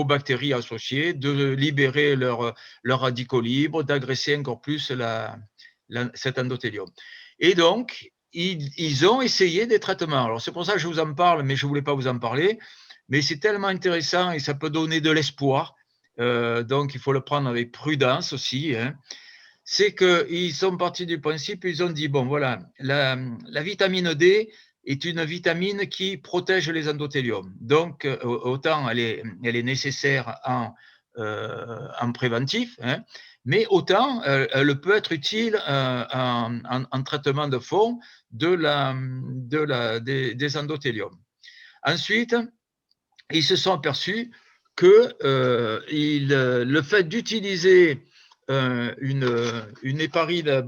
bactéries associées de libérer leurs radicaux libres, d'agresser encore plus cet endothélium. Et donc, ils ont essayé des traitements. Alors, c'est pour ça que je vous en parle, mais je ne voulais pas vous en parler. Mais c'est tellement intéressant et ça peut donner de l'espoir. Donc, il faut le prendre avec prudence aussi, hein. C'est qu'ils sont partis du principe, ils ont dit, bon, voilà, la vitamine D est une vitamine qui protège les endothéliums. Donc, autant elle est nécessaire en préventif, hein, mais autant elle peut être utile en traitement de fond des endothéliums. Ensuite, ils se sont aperçus que le fait d'utiliser une héparine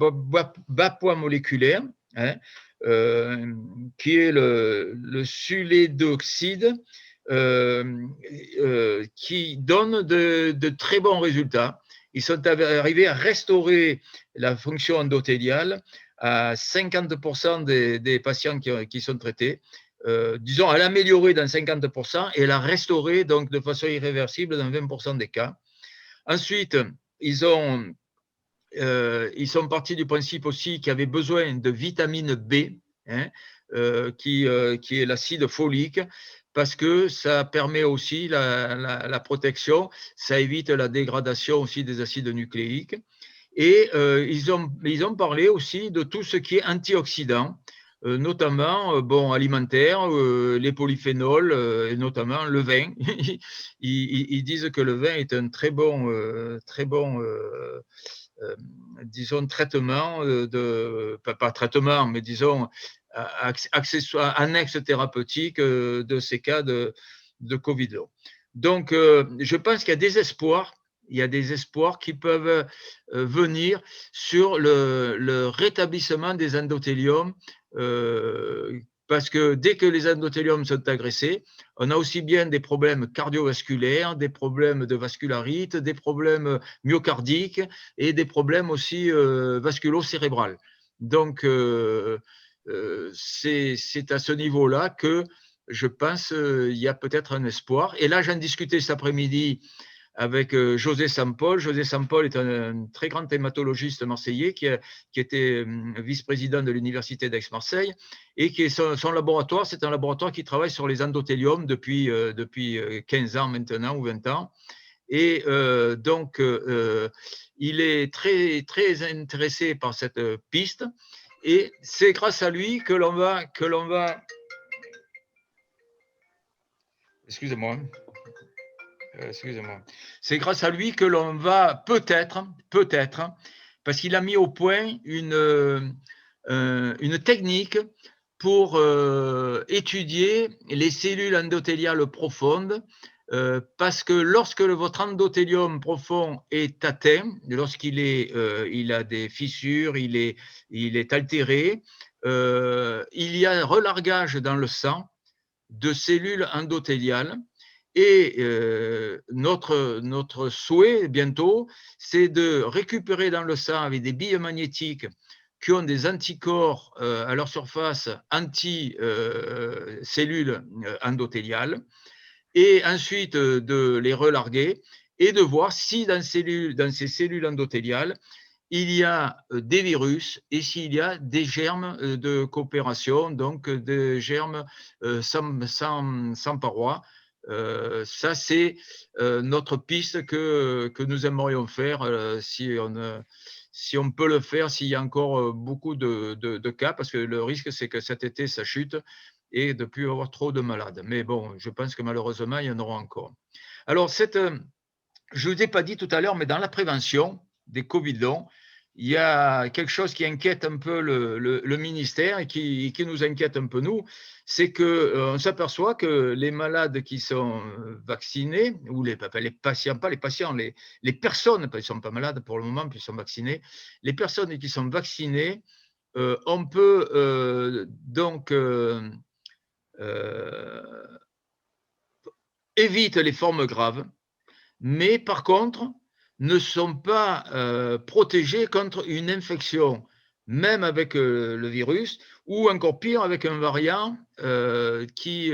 bas poids moléculaire, hein, qui est le sulédoxyde, qui donne de très bons résultats. Ils sont arrivés à restaurer la fonction endothéliale à 50% des patients qui sont traités. Disons, à l'améliorer dans 50% et à la restaurer donc de façon irréversible dans 20% des cas. Ensuite, ils sont partis du principe aussi qu'il y avait besoin de vitamine B, hein, qui est l'acide folique, parce que ça permet aussi la protection, ça évite la dégradation aussi des acides nucléiques. Et ils ont parlé aussi de tout ce qui est antioxydant, notamment alimentaire, les polyphénols, et notamment le vin. Ils disent que le vin est un très bon disons, traitement, pas traitement, mais disons, accessoire, annexe thérapeutique de ces cas de Covid long. Donc, je pense qu'il y a des espoirs. Il y a des espoirs qui peuvent venir sur le rétablissement des endothéliums, parce que dès que les endothéliums sont agressés, on a aussi bien des problèmes cardiovasculaires, des problèmes de vascularite, des problèmes myocardiques et des problèmes aussi vasculo-cérébrales. Donc, c'est à ce niveau-là que je pense qu'il y a peut-être un espoir. Et là, j'en discutais cet après-midi avec José Sampol. José Sampol est un très grand hématologiste marseillais qui était vice-président de l'université d'Aix-Marseille et qui est son laboratoire, c'est un laboratoire qui travaille sur les endothéliums depuis 15 ans maintenant ou 20 ans. Et donc, il est très, très intéressé par cette piste et c'est grâce à lui que l'on va excusez-moi, excusez-moi. C'est grâce à lui que l'on va peut-être, parce qu'il a mis au point une technique pour étudier les cellules endothéliales profondes, parce que lorsque votre endothélium profond est atteint, lorsqu'il il a des fissures, il est altéré, il y a un relargage dans le sang de cellules endothéliales. Et notre souhait bientôt, c'est de récupérer dans le sang avec des billes magnétiques qui ont des anticorps à leur surface anti-cellules endothéliales, et ensuite de les relarguer et de voir si dans ces cellules endothéliales, il y a des virus et s'il y a des germes de coopération, donc des germes sans paroi. Ça, c'est notre piste que nous aimerions faire si on peut le faire, s'il y a encore beaucoup de cas, parce que le risque, c'est que cet été, ça chute et de ne plus avoir trop de malades. Mais bon, je pense que malheureusement, il y en aura encore. Alors, je ne vous ai pas dit tout à l'heure, mais dans la prévention des Covid longs, il y a quelque chose qui inquiète un peu le ministère et qui nous inquiète un peu nous, c'est qu'on s'aperçoit que les malades qui sont vaccinés, ou les patients, pas les patients, les personnes, ils ne sont pas malades pour le moment, puis ils sont vaccinés, les personnes qui sont vaccinées, on peut donc évite les formes graves, mais par contre, ne sont pas protégés contre une infection, même avec le virus, ou encore pire, avec un variant qui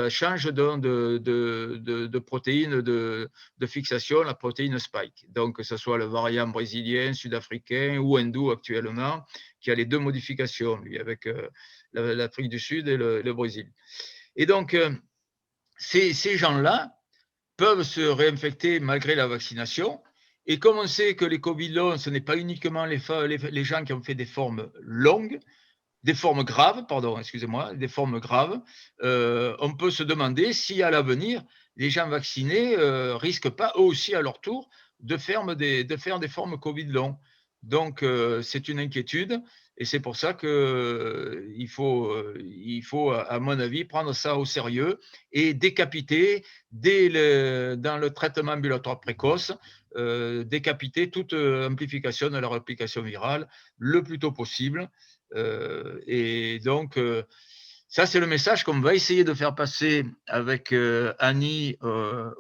change de protéine de fixation, la protéine spike. Donc, que ce soit le variant brésilien, sud-africain ou hindou actuellement, qui a les deux modifications, lui, avec l'Afrique du Sud et le Brésil. Et donc, ces gens-là peuvent se réinfecter malgré la vaccination. Et comme on sait que les Covid longs, ce n'est pas uniquement les gens qui ont fait des formes longues, des formes graves, pardon, excusez-moi, des formes graves, on peut se demander si à l'avenir, les gens vaccinés risquent pas eux aussi à leur tour de faire des formes Covid longs. Donc, c'est une inquiétude et c'est pour ça qu'il faut, à mon avis, prendre ça au sérieux et décapiter dans le traitement ambulatoire précoce, décapiter toute amplification de la réplication virale le plus tôt possible. Et donc, ça, c'est le message qu'on va essayer de faire passer avec Annie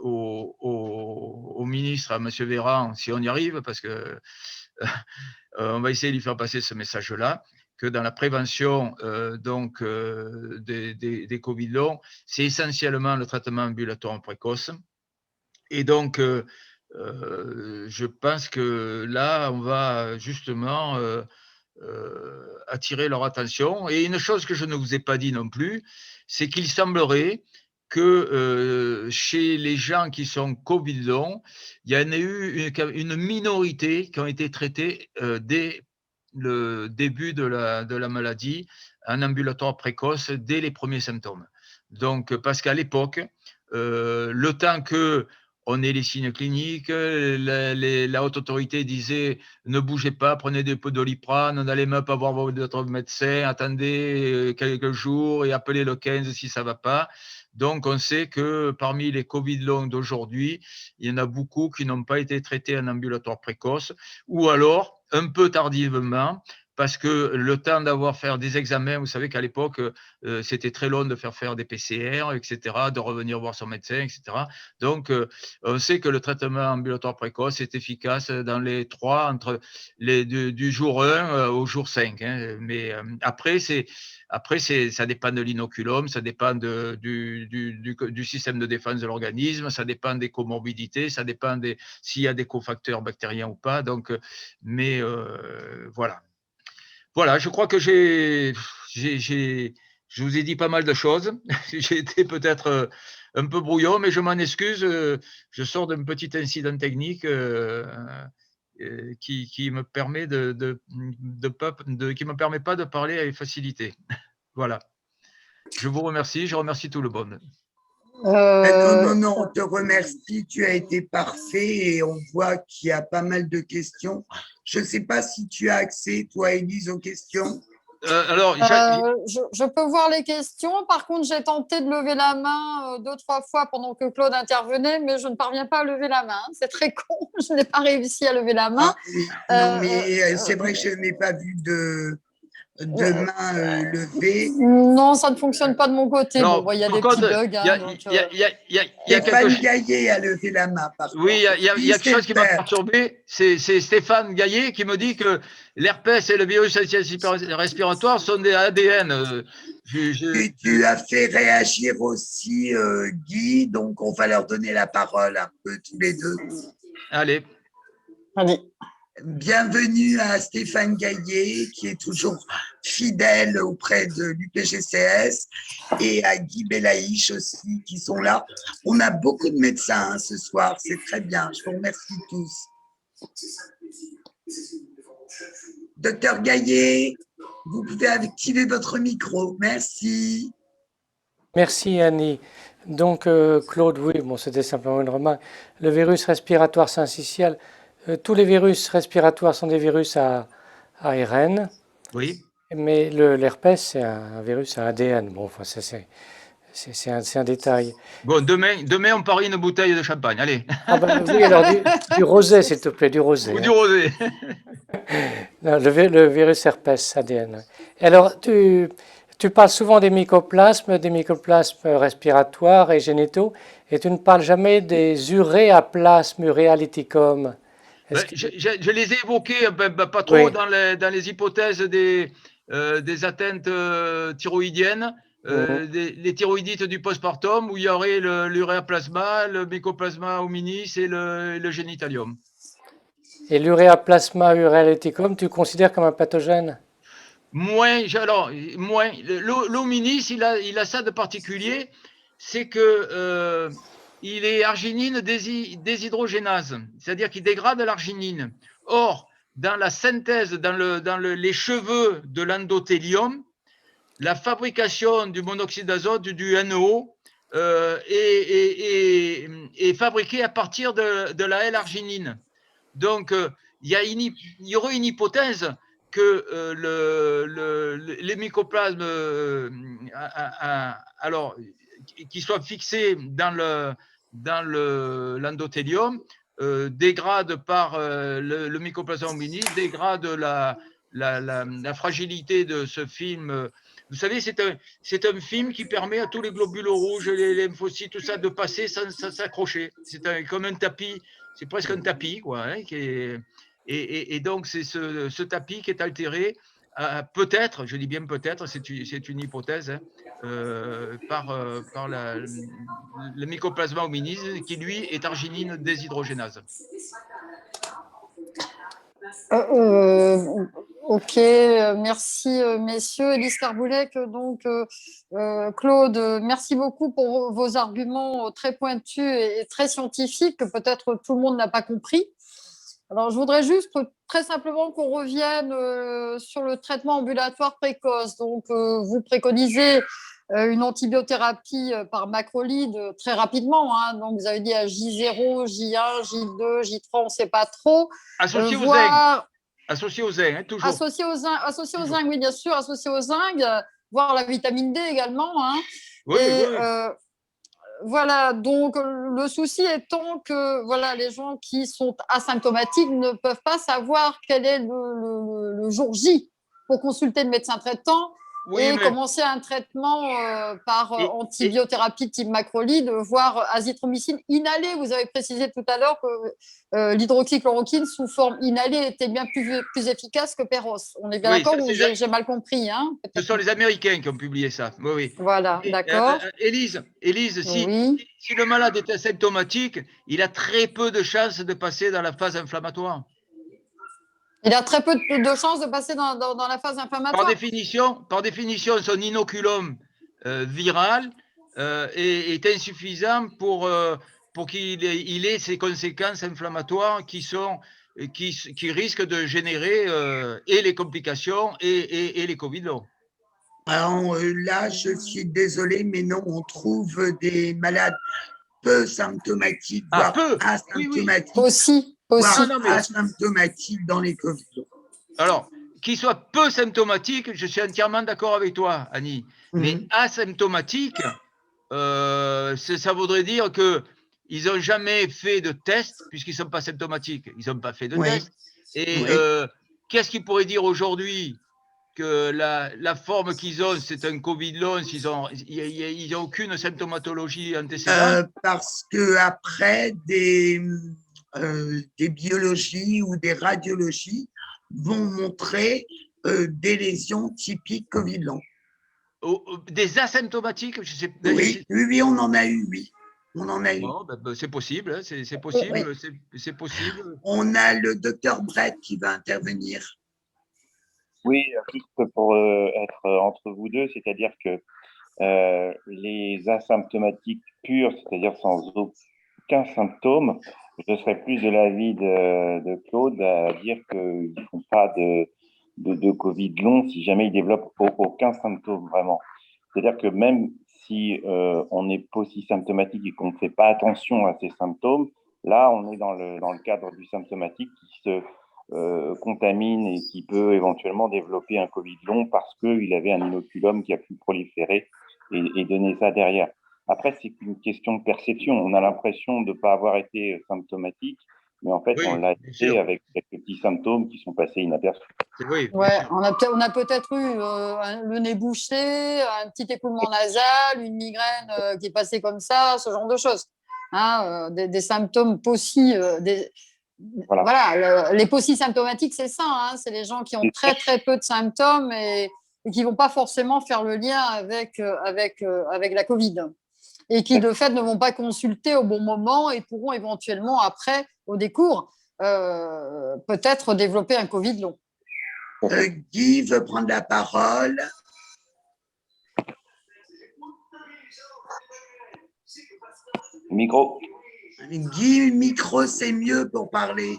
au ministre, à M. Véran, si on y arrive, parce que on va essayer de lui faire passer ce message-là, que dans la prévention des Covid longs, c'est essentiellement le traitement ambulatoire précoce. Et donc, je pense que là, on va justement attirer leur attention. Et une chose que je ne vous ai pas dit non plus, c'est qu'il semblerait que chez les gens qui sont Covid longs, il y en a eu une minorité qui ont été traités dès le début de la maladie en ambulatoire précoce, dès les premiers symptômes. Donc, parce qu'à l'époque, le temps que on ait les signes cliniques, la haute autorité disait ne bougez pas, prenez des peu Doliprane, n'allez même pas voir votre médecin, attendez quelques jours et appelez le 15 si ça ne va pas. Donc, on sait que parmi les Covid longs d'aujourd'hui, il y en a beaucoup qui n'ont pas été traités en ambulatoire précoce ou alors un peu tardivement parce que le temps d'avoir fait des examens, vous savez qu'à l'époque, c'était très long de faire des PCR, etc., de revenir voir son médecin, etc. Donc, on sait que le traitement ambulatoire précoce est efficace dans les 3, du jour 1 au jour 5. Hein. Mais après, ça dépend de l'inoculum, ça dépend du système de défense de l'organisme, ça dépend des comorbidités, ça dépend s'il y a des cofacteurs bactériens ou pas. Donc, mais voilà. Voilà, je crois que je vous ai dit pas mal de choses. J'ai été peut-être un peu brouillon, mais je m'en excuse. Je sors d'un petit incident technique qui me permet qui me permet pas de parler avec facilité. Voilà. Je vous remercie. Je remercie tout le monde. Non, on te remercie. Tu as été parfait et on voit qu'il y a pas mal de questions. Je ne sais pas si tu as accès, toi, Élise, aux questions. Je peux voir les questions. Par contre, j'ai tenté de lever la main 2-3 fois pendant que Claude intervenait, mais je ne parviens pas à lever la main. C'est très con. Je n'ai pas réussi à lever la main. Ah, oui. Non, mais c'est vrai que je n'ai pas vu de main levée. Non, ça ne fonctionne pas de mon côté. Non, bon, il y a des petits bugs. Stéphane Gaillet a levé la main, par contre. Oui, il y a quelque chose qui m'a perturbé. C'est Stéphane Gaillet qui me dit que l'herpès et le virus respiratoire sont des ADN. Tu as fait réagir aussi Guy, donc on va leur donner la parole un peu tous les deux. Allez. Bienvenue à Stéphane Gaillet, qui est toujours fidèle auprès de l'UPGCS, et à Guy Belaïch aussi, qui sont là. On a beaucoup de médecins ce soir, c'est très bien. Je vous remercie tous. Docteur Gaillet, vous pouvez activer votre micro. Merci. Merci Annie. Donc Claude, oui, bon, c'était simplement une remarque. Le virus respiratoire syncytial, tous les virus respiratoires sont des virus à ARN. Oui. Mais l'herpès, c'est un virus à ADN. Bon, enfin, c'est un détail. Bon, demain, on parie une bouteille de champagne. Allez. Ah ben oui, alors du rosé, s'il te plaît, du rosé. Ou du rosé. Non, le virus herpès ADN. Et alors, tu parles souvent des mycoplasmes respiratoires et génitaux, et tu ne parles jamais des uréaplasmes, uréalyticum. Je les ai évoqués, pas trop, oui, dans les hypothèses des atteintes thyroïdiennes, les thyroïdites du postpartum, où il y aurait l'uréaplasma, le mycoplasma hominis et le génitalium. Et l'uréaplasma uréalyticum, tu considères comme un pathogène? Moins. L'hominis, il a ça de particulier, c'est que il est arginine déshydrogénase, c'est-à-dire qu'il dégrade l'arginine. Or, dans la synthèse, dans les cheveux de l'endothélium, la fabrication du monoxyde d'azote, du NO, est fabriquée à partir de la L-arginine. Donc, il y aurait une hypothèse que les mycoplasmes qui soient fixés dans l'endothélium dégradent par le mycoplasma hominis, dégradent la fragilité de ce film. Vous savez, c'est un film qui permet à tous les globules rouges, les lymphocytes, tout ça, de passer sans s'accrocher. C'est comme un tapis, c'est presque un tapis, quoi, hein, et donc, c'est ce tapis qui est altéré, peut-être, je dis bien peut-être, c'est une hypothèse, hein, par le mycoplasma hominis, qui lui est arginine déshydrogénase. Ok, merci messieurs. Élise Carboulec, donc Claude, merci beaucoup pour vos arguments très pointus et très scientifiques que peut-être tout le monde n'a pas compris. Alors, je voudrais juste très simplement qu'on revienne sur le traitement ambulatoire précoce. Donc, vous préconisez une antibiothérapie par macrolide très rapidement. Hein. Donc, vous avez dit à J0, J1, J2, J3, on ne sait pas trop. Associé au zinc. Associé au zinc, hein, toujours. Associé au zinc, oui, bien sûr. Associé au zinc, voire la vitamine D également. Hein. Oui, oui. Voilà, donc le souci étant que voilà, les gens qui sont asymptomatiques ne peuvent pas savoir quel est le jour J. pour consulter le médecin traitant Oui, et mais commencer un traitement par et- et- antibiothérapie type macrolide, voire azithromycine inhalée. Vous avez précisé tout à l'heure que l'hydroxychloroquine sous forme inhalée était bien plus efficace que Péros. On est bien oui, d'accord ça, ou j'ai mal compris, hein? ce sont les Américains qui ont publié ça. Oui, oui. Voilà, Et, d'accord. Élise, Oui. si le malade est asymptomatique, il a très peu de chances de passer dans la phase inflammatoire. Il a très peu de chances de passer dans la phase inflammatoire. Par définition, son inoculum viral est insuffisant pour qu'il ait ces conséquences inflammatoires qui risquent de générer et les complications et les Covid longs. Alors, là, je suis désolée, mais non, on trouve des malades peu symptomatiques, Ah, voire peu. Oui, oui. asymptomatiques, Aussi, voire Non, mais asymptomatiques dans les Covid. alors, qu'il soit peu symptomatique, je suis entièrement d'accord avec toi, Annie. Mais asymptomatique, ça voudrait dire qu'ils n'ont jamais fait de test puisqu'ils ne sont pas symptomatiques. Ils n'ont pas fait de Oui. test. Et Oui. qu'est-ce qu'ils pourraient dire aujourd'hui que la forme qu'ils ont, c'est un Covid long, ils n'ont aucune symptomatologie antécédente? Parce que après des biologies ou des radiologies vont montrer des lésions typiques Covid long. Des asymptomatiques, je sais, Oui, oui, on en a eu, oui. On en a eu. Bon, c'est possible, hein, c'est possible, c'est possible. On a le docteur Brett qui va intervenir. Oui, juste pour être entre vous deux, c'est-à-dire que les asymptomatiques purs, c'est-à-dire sans aucun symptôme, je serais plus de l'avis de Claude à dire qu'ils ne font pas de Covid long si jamais ils développent aucun symptôme vraiment. C'est-à-dire que même si on est polysymptomatique et qu'on ne fait pas attention à ces symptômes, là on est dans le cadre du symptomatique qui se contamine et qui peut éventuellement développer un Covid long parce qu'il avait un inoculum qui a pu proliférer et donner ça derrière. Après, c'est une question de perception. On a l'impression de ne pas avoir été symptomatique, mais en fait, Oui, on l'a bien été sûr. avec quelques petits symptômes qui sont passés inaperçus. Oui, bien Ouais, sûr. on a peut-être eu le nez bouché, un petit écoulement nasal, une migraine qui est passée comme ça, ce genre de choses. Hein, des symptômes voilà, les symptomatiques, c'est ça. Hein, c'est les gens qui ont très très peu de symptômes et qui vont pas forcément faire le lien avec la Covid et qui de fait ne vont pas consulter au bon moment et pourront éventuellement après au décours peut-être développer un Covid long. Guy veut prendre la parole. Micro. Guy, micro, c'est mieux pour parler.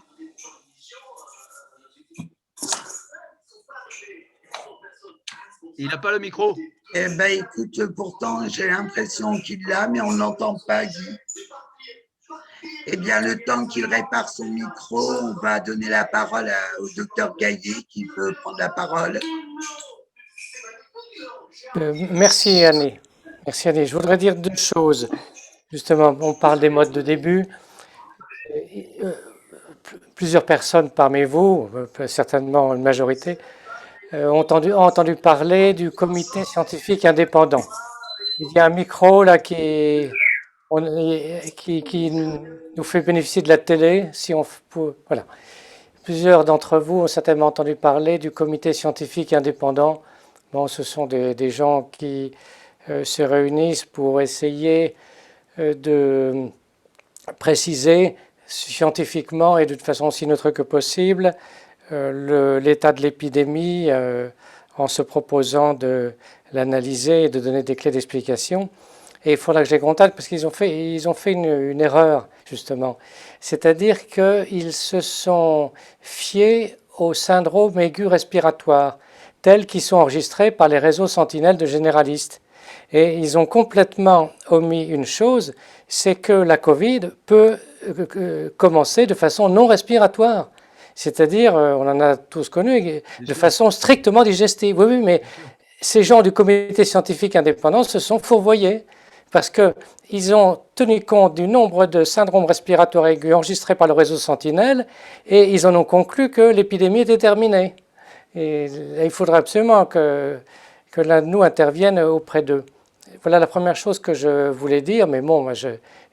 Il n'a pas le micro. Eh bien, écoute, pourtant, j'ai l'impression qu'il l'a, mais on n'entend pas, Guy. Eh bien, le temps qu'il répare son micro, on va donner la parole au docteur Gaillet qui peut prendre la parole. Merci Annie. Merci Annie. Je voudrais dire deux choses. Justement, on parle des modes de début. Plusieurs personnes parmi vous, certainement une majorité, ont entendu parler du comité scientifique indépendant. Il y a un micro là qui nous fait bénéficier de la télé. Voilà. Plusieurs d'entre vous ont certainement entendu parler du comité scientifique indépendant. Bon, ce sont des gens qui se réunissent pour essayer de préciser scientifiquement et de façon aussi neutre que possible l'état de l'épidémie en se proposant de l'analyser et de donner des clés d'explication. Et il faudra que je les contacte parce qu'ils ont fait une erreur, justement. C'est-à-dire qu'ils se sont fiés au syndrome aigu respiratoire, tels qu'ils sont enregistrés par les réseaux sentinelles de généralistes. Et ils ont complètement omis une chose, c'est que la Covid peut commencer de façon non respiratoire. C'est-à-dire, on en a tous connu, de façon strictement digestive. Oui, mais ces gens du comité scientifique indépendant se sont fourvoyés parce qu'ils ont tenu compte du nombre de syndromes respiratoires aigus enregistrés par le réseau Sentinelle et ils en ont conclu que l'épidémie était terminée. Et là, il faudrait absolument que l'un de nous intervienne auprès d'eux. Voilà la première chose que je voulais dire, mais bon, moi je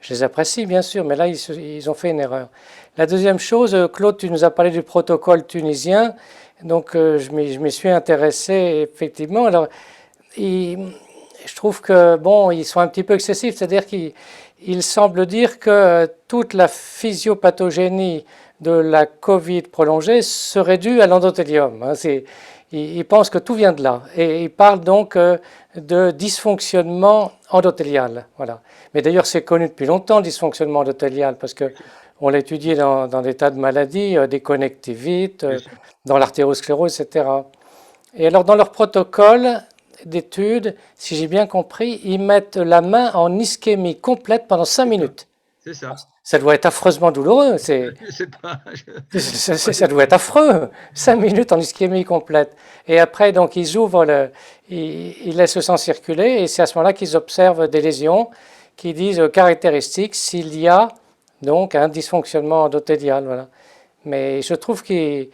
les apprécie bien sûr, mais là ils ont fait une erreur. La deuxième chose, Claude, tu nous as parlé du protocole tunisien, donc je m'y suis intéressé effectivement. Alors, je trouve que bon, ils sont un petit peu excessifs, c'est-à-dire qu'ils semblent dire que toute la physiopathogénie de la Covid prolongée serait due à l'endothélium. Hein, ils pensent que tout vient de là. Et ils parlent donc de dysfonctionnement endothélial. Voilà. Mais d'ailleurs, c'est connu depuis longtemps, le dysfonctionnement endothélial, parce qu'on l'a étudié dans des tas de maladies, des connectivites, dans l'artériosclérose, etc. Et alors, dans leur protocole d'études, si j'ai bien compris, ils mettent la main en ischémie complète pendant 5 minutes. C'est ça. Ça doit être affreusement douloureux. Ça doit être affreux. 5 minutes en ischémie complète. Et après, donc, ils laissent le sang circuler et c'est à ce moment-là qu'ils observent des lésions qui disent caractéristiques s'il y a donc un dysfonctionnement endothélial. Voilà. Mais je trouve qu'ils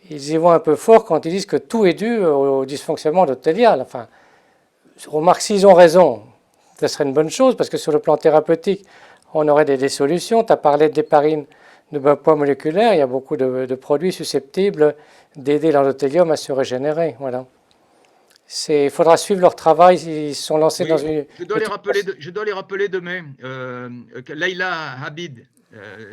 y vont un peu fort quand ils disent que tout est dû au dysfonctionnement endothélial. Enfin, je remarque s'ils ont raison, ça serait une bonne chose parce que sur le plan thérapeutique, on aurait des solutions. Tu as parlé d'héparine de bas poids moléculaire. Il y a beaucoup de produits susceptibles d'aider l'endothélium à se régénérer. Voilà. Il faudra suivre leur travail. Ils sont lancés dans une. Je dois les rappeler demain. Leïla Habib,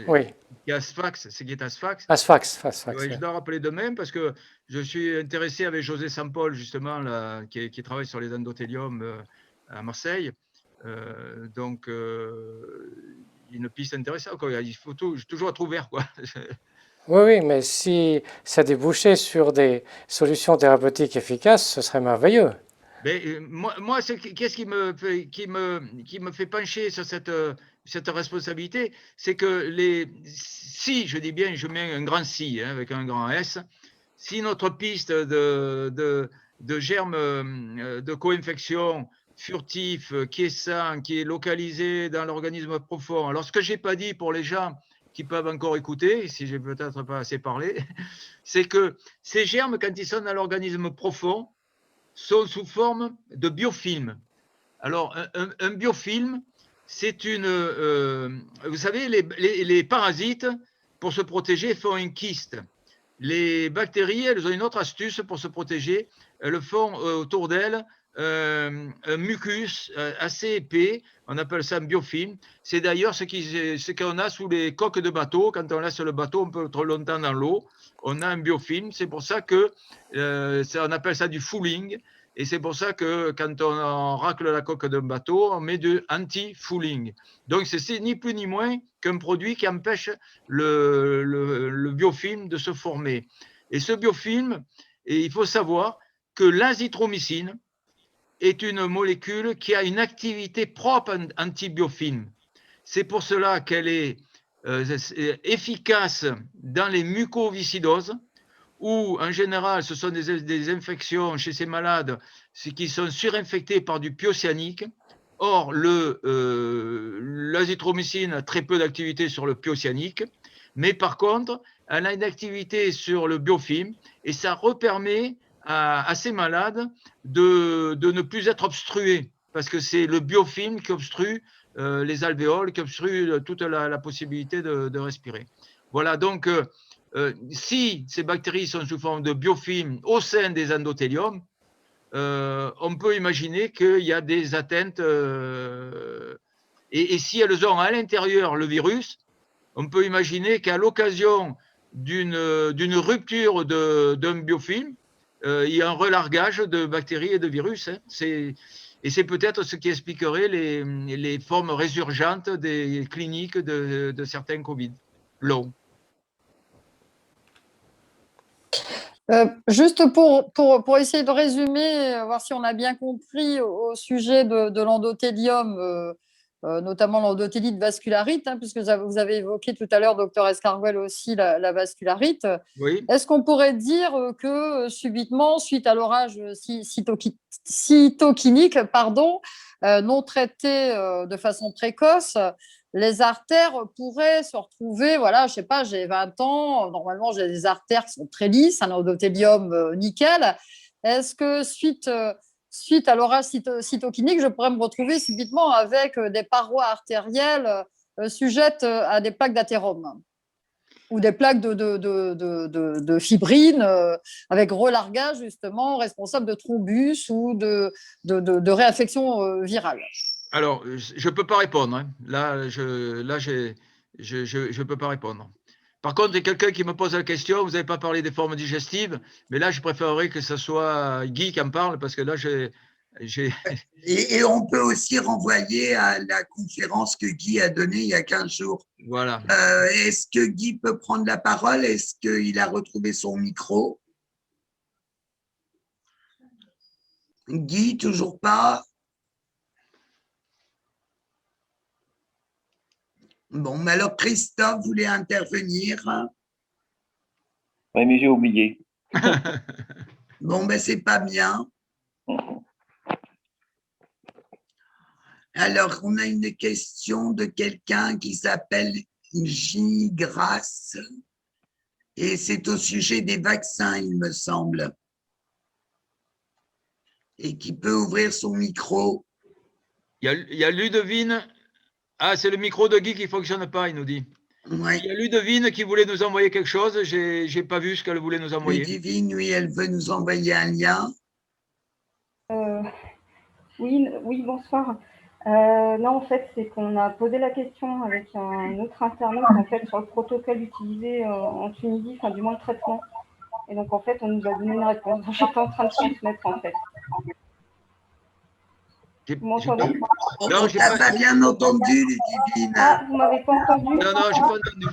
oui. qui est à Sfax, c'est qui est à Sfax. À Sfax. Oui, je dois rappeler demain parce que je suis intéressé avec José Sampol, justement, là, qui travaille sur les endothéliums à Marseille. Donc, une piste intéressante. Quoi. Il faut toujours être ouvert. Quoi. Oui, mais si ça débouchait sur des solutions thérapeutiques efficaces, ce serait merveilleux. Mais, moi qu'est-ce qui me fait pencher sur cette responsabilité, c'est que si, je dis bien, je mets un grand si, hein, avec un grand S, si notre piste de germes de co-infection furtif, qui est sain, qui est localisé dans l'organisme profond. Alors, ce que je n'ai pas dit pour les gens qui peuvent encore écouter, si j'ai peut-être pas assez parlé, c'est que ces germes, quand ils sont dans l'organisme profond, sont sous forme de biofilm. Alors, un biofilm, c'est vous savez, les parasites, pour se protéger, font un kyste. Les bactéries, elles ont une autre astuce pour se protéger. Elles font autour d'elles un mucus assez épais, on appelle ça un biofilm. C'est d'ailleurs ce qu'on a sous les coques de bateau. Quand on laisse le bateau un peu trop longtemps dans l'eau, on a un biofilm. C'est pour ça que on appelle ça du fouling. Et c'est pour ça que quand on racle la coque d'un bateau, on met du anti-fouling. Donc, c'est ni plus ni moins qu'un produit qui empêche le biofilm de se former. Et ce biofilm, il faut savoir que l'azithromycine est une molécule qui a une activité propre anti-biofilm. C'est pour cela qu'elle est efficace dans les mucoviscidoses, où en général ce sont des infections chez ces malades qui sont surinfectés par du pyocyanique. Or, l'azithromycine a très peu d'activité sur le pyocyanique, mais par contre, elle a une activité sur le biofilm et ça permet à ces malades de ne plus être obstrués, parce que c'est le biofilm qui obstrue les alvéoles, qui obstrue toute la possibilité de respirer. Voilà, donc si ces bactéries sont sous forme de biofilm au sein des endothéliums, on peut imaginer qu'il y a des atteintes, et si elles ont à l'intérieur le virus, on peut imaginer qu'à l'occasion d'une rupture d'un biofilm, il y a un relargage de bactéries et de virus. Hein. Et c'est peut-être ce qui expliquerait les formes résurgentes des cliniques de certains Covid longs. Juste pour essayer de résumer, voir si on a bien compris au sujet de l'endothélium, notamment l'endothélite vascularite, hein, puisque vous avez évoqué tout à l'heure, docteur Escarguel, aussi la vascularite. Oui. Est-ce qu'on pourrait dire que subitement, suite à l'orage cytokinique, non traitées de façon précoce, les artères pourraient se retrouver, voilà, je sais pas, j'ai 20 ans, normalement j'ai des artères qui sont très lisses, un endothélium nickel. Est-ce que suite à l'orage cytokinique, je pourrais me retrouver subitement avec des parois artérielles sujettes à des plaques d'athérome ou des plaques de fibrine avec relargage justement responsable de thrombus ou de réinfection virale? Alors, je ne peux pas répondre, hein. Là, je peux pas répondre. Par contre, il y a quelqu'un qui me pose la question, vous n'avez pas parlé des formes digestives, mais là, je préférerais que ce soit Guy qui en parle, parce que là, Et on peut aussi renvoyer à la conférence que Guy a donnée il y a 15 jours. Voilà. Est-ce que Guy peut prendre la parole? Est-ce qu'il a retrouvé son micro? Guy, toujours pas? Bon, mais alors Christophe voulait intervenir. Oui, mais j'ai oublié. Bon, ben c'est pas bien. Alors, on a une question de quelqu'un qui s'appelle J. Grasse et c'est au sujet des vaccins, il me semble. Et qui peut ouvrir son micro. Il y a Ludovine. Ah, c'est le micro de Guy qui ne fonctionne pas, il nous dit. Ouais. Il y a Ludovine qui voulait nous envoyer quelque chose. Je n'ai pas vu ce qu'elle voulait nous envoyer. Ludivine, oui, elle veut nous envoyer un lien. Oui, bonsoir. Non, en fait, c'est qu'on a posé la question avec un autre internaute en fait, sur le protocole utilisé en Tunisie, enfin du moins le traitement. Et donc, en fait, on nous a donné une réponse. J'étais en train de transmettre, en fait. Vous m'entendez? On n'a pas bien entendu, Ludivine. Ah, vous m'avez pas entendu? Non, je n'ai pas entendu.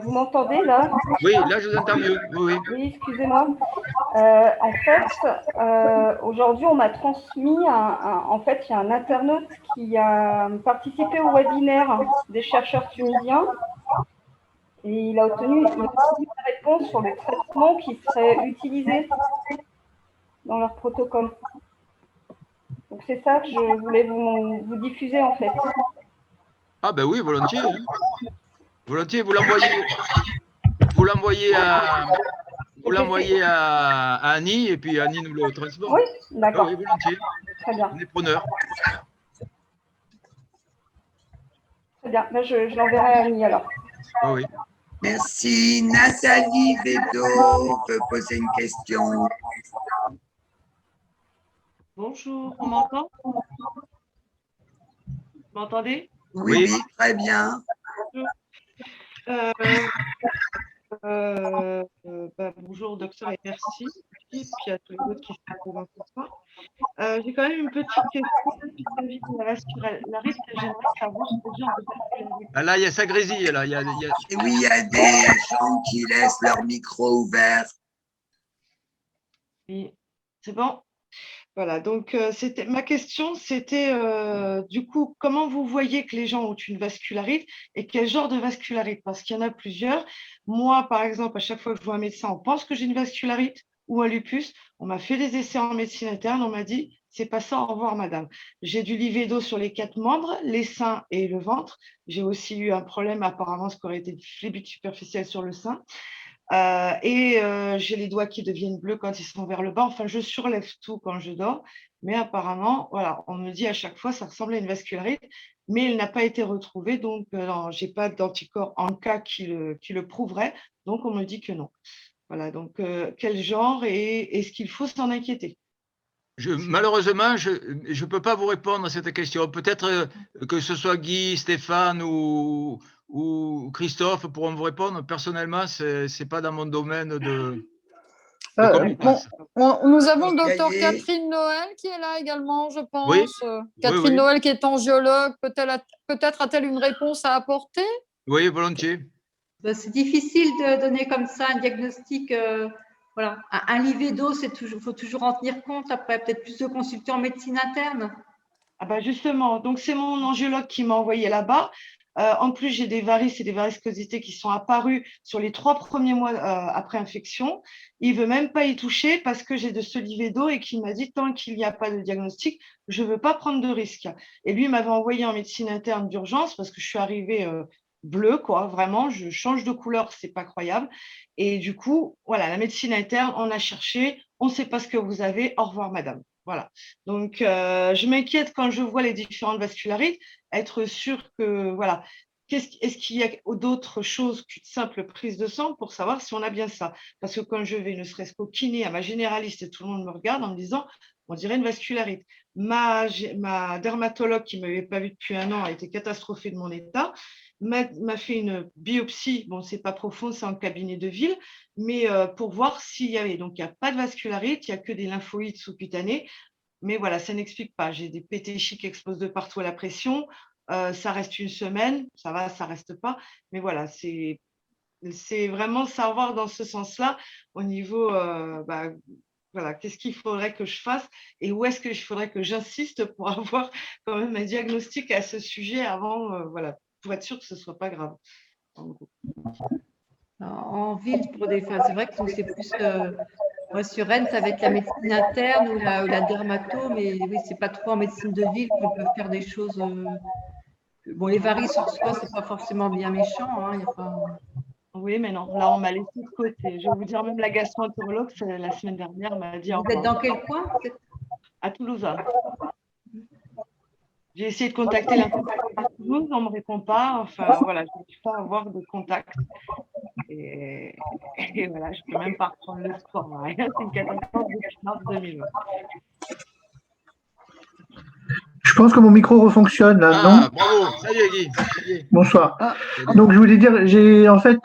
Vous m'entendez, là? Oui, là, je vous entends mieux. Oui. Oui, excusez-moi. En fait, aujourd'hui, on m'a transmis, en fait, il y a un internaute qui a participé au webinaire des chercheurs tunisiens et il a obtenu une réponse sur le traitement qui serait utilisé dans leur protocole. Donc, c'est ça que je voulais vous diffuser, en fait. Ah ben oui, volontiers. Hein. Volontiers, vous l'envoyez à Annie et puis Annie nous le transmet. Oui, d'accord. Oui, volontiers. Très bien. On est preneurs. Très bien. Ben, je l'enverrai à Annie alors. Oui. Merci. Nathalie Vedo peut poser une question. Bonjour, on m'entend? Vous m'entendez? Oui, très bien. Bonjour, docteur, et merci. Et puis à tous les autres qui sont présents ce soir. J'ai quand même une petite question vis-à-vis de la vascularité. J'aimerais savoir ce genre de vascularité. Ah là, il y a ça grésille. Là. Et oui, il y a des gens qui laissent leur micro ouvert. Oui, c'est bon? Voilà, donc ma question, c'était du coup, comment vous voyez que les gens ont une vascularite et quel genre de vascularite? Parce qu'il y en a plusieurs. Moi, par exemple, à chaque fois que je vois un médecin, on pense que j'ai une vascularite ou un lupus. On m'a fait des essais en médecine interne, on m'a dit, c'est pas ça, au revoir madame. J'ai du livédo sur les 4 membres, les seins et le ventre. J'ai aussi eu un problème apparemment, ce qui aurait été du phlébite superficiel sur le sein. J'ai les doigts qui deviennent bleus quand ils sont vers le bas. Enfin, je surlève tout quand je dors. Mais apparemment, voilà, on me dit à chaque fois, ça ressemble à une vascularite, mais elle n'a pas été retrouvée. Donc, je n'ai pas d'anticorps en cas qui le prouverait. Donc, on me dit que non. Voilà, donc, quel genre et est-ce qu'il faut s'en inquiéter? Malheureusement, je ne peux pas vous répondre à cette question. Peut-être que ce soit Guy, Stéphane ou Christophe pourront vous répondre. Personnellement, ce n'est pas dans mon domaine de compétence. Nous avons le docteur Catherine Noël qui est là également, je pense. Oui. Catherine Noël qui est angiologue. Peut-être a-t-elle une réponse à apporter? Oui, volontiers. C'est difficile de donner comme ça un diagnostic. Voilà, un livédo, faut toujours en tenir compte. Après, peut-être plus de consulter en médecine interne. Ah bah justement, donc c'est mon angiologue qui m'a envoyé là-bas. En plus, j'ai des varices et des varicosités qui sont apparues sur les 3 premiers mois après infection. Il ne veut même pas y toucher parce que j'ai de ce livédo et qu'il m'a dit tant qu'il n'y a pas de diagnostic, je ne veux pas prendre de risque. Et lui, il m'avait envoyé en médecine interne d'urgence parce que je suis arrivée bleue, quoi, vraiment, je change de couleur, c'est pas croyable. Et du coup, voilà, la médecine interne, on a cherché, on ne sait pas ce que vous avez, au revoir madame. Voilà. Donc, je m'inquiète quand je vois les différentes vascularites, être sûr que, voilà, est-ce qu'il y a d'autres choses qu'une simple prise de sang pour savoir si on a bien ça? Parce que quand je vais, ne serait-ce qu'au kiné, à ma généraliste, et tout le monde me regarde en me disant, on dirait une vascularite. Ma dermatologue qui ne m'avait pas vue depuis 1 an a été catastrophée de mon état, m'a fait une biopsie. Bon, ce n'est pas profond, c'est en cabinet de ville, mais pour voir s'il y avait. Donc, il n'y a pas de vascularite, il n'y a que des lymphoïdes sous-cutanés. Mais voilà, ça n'explique pas. J'ai des pétéchies qui explosent de partout à la pression. Ça reste 1 semaine, ça va, ça reste pas. Mais voilà, c'est vraiment savoir dans ce sens-là, au niveau, voilà, qu'est-ce qu'il faudrait que je fasse et où est-ce qu'il faudrait que j'insiste pour avoir quand même un diagnostic à ce sujet avant, voilà, pour être sûr que ce ne soit pas grave. En ville, pour des fois, c'est vrai que c'est plus sur Rennes, ça va être la médecine interne ou la dermato, mais oui, c'est pas trop en médecine de ville qu'on peut faire des choses. Bon, les varices en soi, c'est pas forcément bien méchant. Hein, y a pas... Oui, mais non, là, on m'a laissé de côté. Je vais vous dire, même la gastro-entérologue, la semaine dernière, m'a dit. Vous êtes dans quel coin? À Toulouse. J'ai essayé de contacter l'institut à Toulouse, on ne me répond pas. Enfin, voilà, je n'arrive pas à avoir de contact. Et voilà, je ne peux même pas reprendre le sport. C'est une catastrophe depuis mars 2020. Je pense que mon micro refonctionne là, non? Bravo, salut Guy. Bonsoir. Donc je voulais dire, j'ai en fait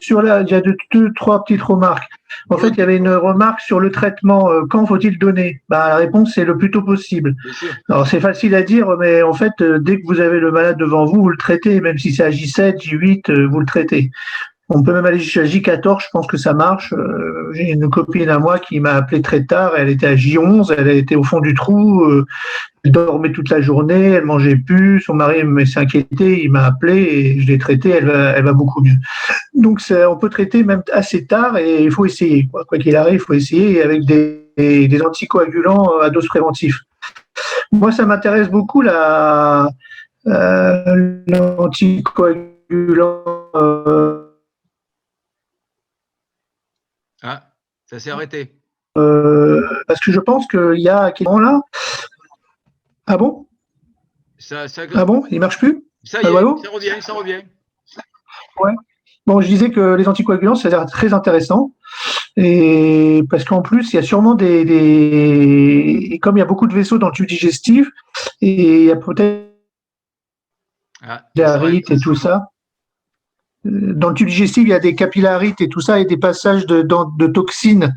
sur là, il y a deux, trois petites remarques. En fait, il y avait une remarque sur le traitement. Quand faut-il donner? La réponse c'est le plus tôt possible. Alors c'est facile à dire, mais en fait, dès que vous avez le malade devant vous, vous le traitez, même si c'est à J7, J8, vous le traitez. On peut même aller jusqu'à J14, je pense que ça marche. J'ai une copine à moi qui m'a appelé très tard, elle était à J11, elle était au fond du trou, elle dormait toute la journée, elle mangeait plus, son mari s'est inquiété, il m'a appelé et je l'ai traitée, elle va beaucoup mieux. Donc on peut traiter même assez tard et il faut essayer. Quoi qu'il arrive, il faut essayer avec des anticoagulants à dose préventive. Moi, ça m'intéresse beaucoup l'anticoagulant. Ça s'est arrêté. Parce que je pense qu'il y a à quel moment là. Ah bon? Ah bon? Il ne marche plus? Ça y est, ça revient. Ouais. Bon, je disais que les anticoagulants, ça a l'air très intéressant. Et parce qu'en plus, il y a sûrement comme il y a beaucoup de vaisseaux dans le tube digestif, et il y a peut-être des arites et tout ça. Dans le tube digestif, il y a des capillarites et tout ça, et des passages de toxines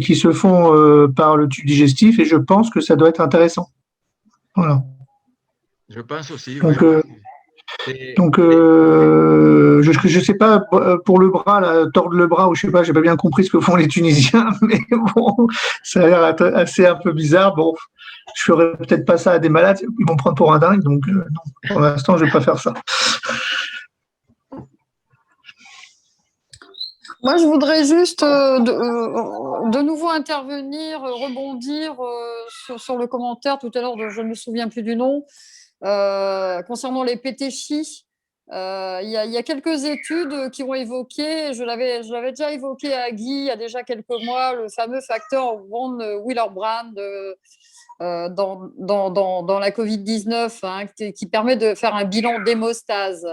qui se font par le tube digestif, et je pense que ça doit être intéressant. Voilà. Je pense aussi. Donc, je sais pas, pour le bras, là, tordre le bras, ou je sais pas, j'ai pas bien compris ce que font les Tunisiens, mais bon, ça a l'air assez un peu bizarre. Bon, je ferai peut-être pas ça à des malades, ils vont me prendre pour un dingue, donc non, pour l'instant, je vais pas faire ça. Moi, je voudrais juste de nouveau intervenir, rebondir sur le commentaire tout à l'heure, je ne me souviens plus du nom, concernant les pétéchies. Il y a quelques études qui ont évoqué, je l'avais déjà évoqué à Guy il y a déjà quelques mois, le fameux facteur von Willebrand dans la Covid-19, hein, qui permet de faire un bilan d'hémostase.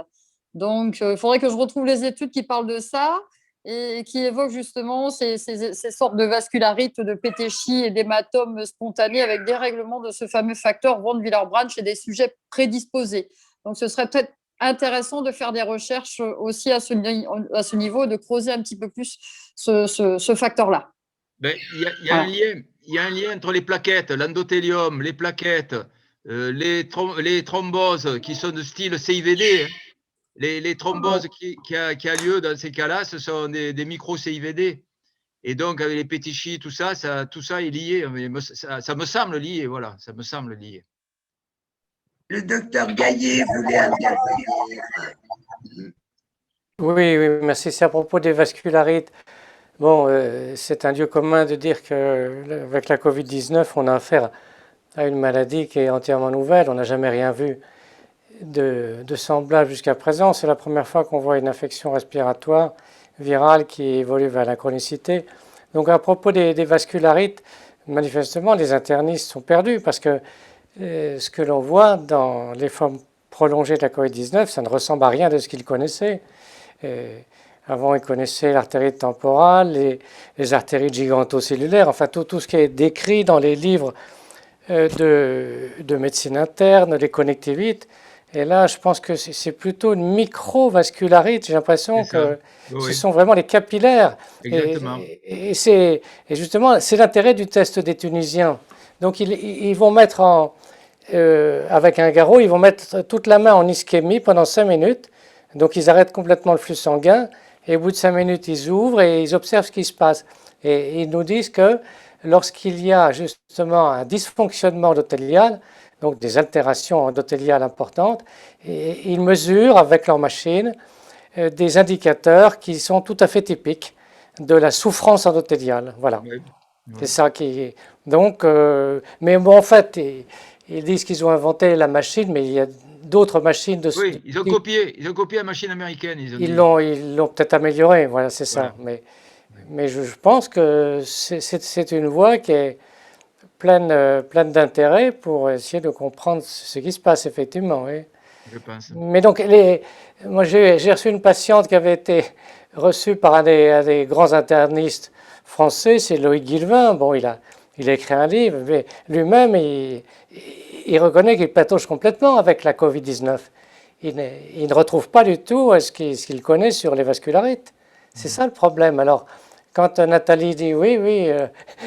Donc, il faudrait que je retrouve les études qui parlent de ça et qui évoquent justement ces sortes de vascularites, de pétéchies et d'hématomes spontanés avec dérèglement de ce fameux facteur von Willebrand chez des sujets prédisposés. Donc, ce serait peut-être intéressant de faire des recherches aussi à ce niveau, de creuser un petit peu plus ce facteur-là. Il y a un lien entre les plaquettes, l'endothélium, les plaquettes, les thromboses qui sont de style CIVD. Les thromboses qui a lieu dans ces cas-là, ce sont des micro-CIVD. Et donc, avec les pétéchies, tout ça est lié. Ça me semble lié, voilà. Ça me semble lié. Le docteur Gaillet voulait intervenir. Oui, oui, merci. C'est à propos des vascularites. Bon, c'est un lieu commun de dire qu'avec la Covid-19, on a affaire à une maladie qui est entièrement nouvelle. On n'a jamais rien vu de semblable jusqu'à présent. C'est la première fois qu'on voit une infection respiratoire virale qui évolue vers la chronicité. Donc à propos des vascularites, manifestement, les internistes sont perdus parce que ce que l'on voit dans les formes prolongées de la Covid-19, ça ne ressemble à rien de ce qu'ils connaissaient. Avant, ils connaissaient l'artérite temporale, les artérites gigantocellulaires, enfin tout ce qui est décrit dans les livres de médecine interne, les connectivites. Et là, je pense que c'est plutôt une microvascularite. J'ai l'impression que ce sont vraiment les capillaires. Exactement. Et justement, c'est l'intérêt du test des Tunisiens. Donc, ils vont mettre avec un garrot, ils vont mettre toute la main en ischémie pendant 5 minutes. Donc, ils arrêtent complètement le flux sanguin. Et au bout de 5 minutes, ils ouvrent et ils observent ce qui se passe. Et ils nous disent que lorsqu'il y a justement un dysfonctionnement endothélial, donc des altérations endothéliales importantes, et ils mesurent avec leur machine des indicateurs qui sont tout à fait typiques de la souffrance endothéliale. Voilà. Oui. C'est ça qui est. Donc, mais bon, en fait, ils disent qu'ils ont inventé la machine, mais il y a d'autres machines de. Oui, ils ont copié la machine américaine. Ils l'ont peut-être améliorée, voilà, c'est ça. Voilà. Mais je pense que c'est une voie qui est pleine d'intérêt pour essayer de comprendre ce qui se passe, effectivement. Oui. Je pense. Mais donc, moi, j'ai reçu une patiente qui avait été reçue par un des grands internistes français, c'est Loïc Guilvin. Bon, il a écrit un livre, mais lui-même, il reconnaît qu'il patauge complètement avec la Covid-19. Il ne retrouve pas du tout ce qu'il connaît sur les vascularites. C'est ça le problème. Alors, quand Nathalie dit oui,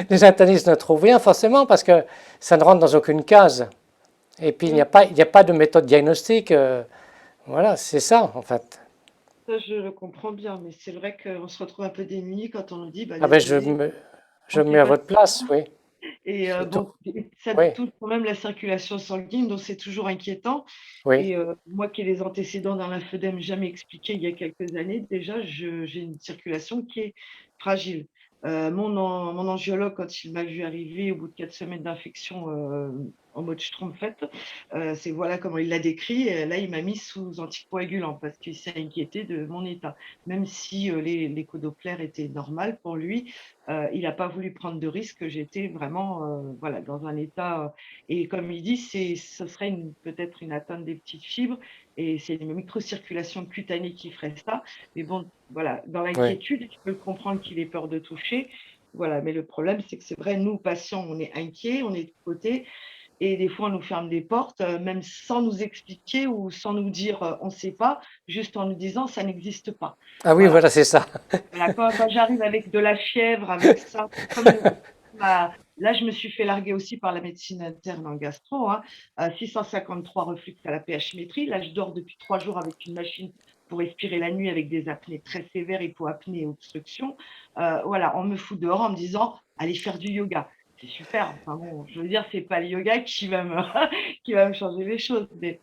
les internistes ne trouvent rien, forcément, parce que ça ne rentre dans aucune case. Et puis, il n'y a pas de méthode diagnostique. Voilà, c'est ça, en fait. Ça, je le comprends bien, mais c'est vrai qu'on se retrouve un peu démunis quand on nous dit. Ah ben, je me mets à votre place, oui. Et bon, ça touche quand même la circulation sanguine, donc c'est toujours inquiétant. Oui. Et moi qui ai les antécédents d'un lymphodème jamais expliqué il y a quelques années, déjà, j'ai une circulation qui est fragile. Mon angiologue, quand il m'a vu arriver au bout de 4 semaines d'infection en mode Schtroumpfette, c'est voilà comment il l'a décrit. Et là, il m'a mis sous anticoagulant parce qu'il s'est inquiété de mon état. Même si l'écho Doppler était normal pour lui, il n'a pas voulu prendre de risque. J'étais vraiment voilà, dans un état. Et comme il dit, ce serait peut-être une atteinte des petites fibres. Et c'est une microcirculation cutanée qui ferait ça. Mais bon, voilà, dans l'inquiétude, je peux comprendre qu'il ait peur de toucher. Voilà, mais le problème, c'est que c'est vrai, nous, patients, on est inquiets, on est de côté. Et des fois, on nous ferme des portes, même sans nous expliquer ou sans nous dire on ne sait pas, juste en nous disant ça n'existe pas. Ah oui, voilà, c'est ça. Voilà, quand j'arrive avec de la fièvre, avec ça, comme là, je me suis fait larguer aussi par la médecine interne en gastro, 653 reflux à la pH-métrie. Là, je dors depuis 3 jours avec une machine pour respirer la nuit avec des apnées très sévères, hypoapnée et obstruction. Voilà, on me fout dehors en me disant allez faire du yoga. C'est super. Enfin bon, je veux dire, c'est pas le yoga qui va me changer les choses. Mais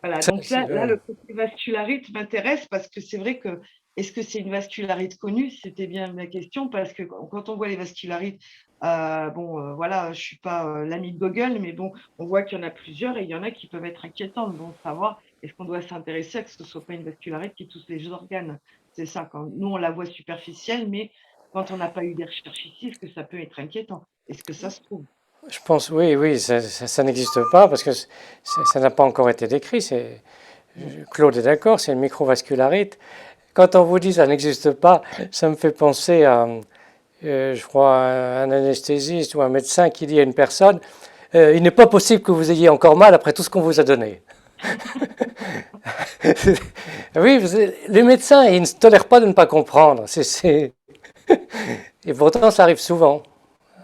voilà. Donc là, le côté vascularite m'intéresse parce que c'est vrai que est-ce que c'est une vascularite connue? C'était bien ma question parce que quand on voit les vascularites, voilà, je suis pas l'ami de Google, mais bon, on voit qu'il y en a plusieurs et il y en a qui peuvent être inquiétantes. Donc savoir est-ce qu'on doit s'intéresser à que ce soit pas une vascularite qui touche les organes? C'est ça. Quand nous on la voit superficielle, mais quand on n'a pas eu des recherches ici, est-ce que ça peut être inquiétant? Est-ce que ça se trouve? Je pense, oui, ça n'existe pas parce que ça n'a pas encore été décrit. Claude est d'accord, c'est une microvascularite. Quand on vous dit ça n'existe pas, ça me fait penser à, je crois, un anesthésiste ou un médecin qui dit à une personne il n'est pas possible que vous ayez encore mal après tout ce qu'on vous a donné. Oui, les médecins, ils ne tolèrent pas de ne pas comprendre. Et pourtant, ça arrive souvent.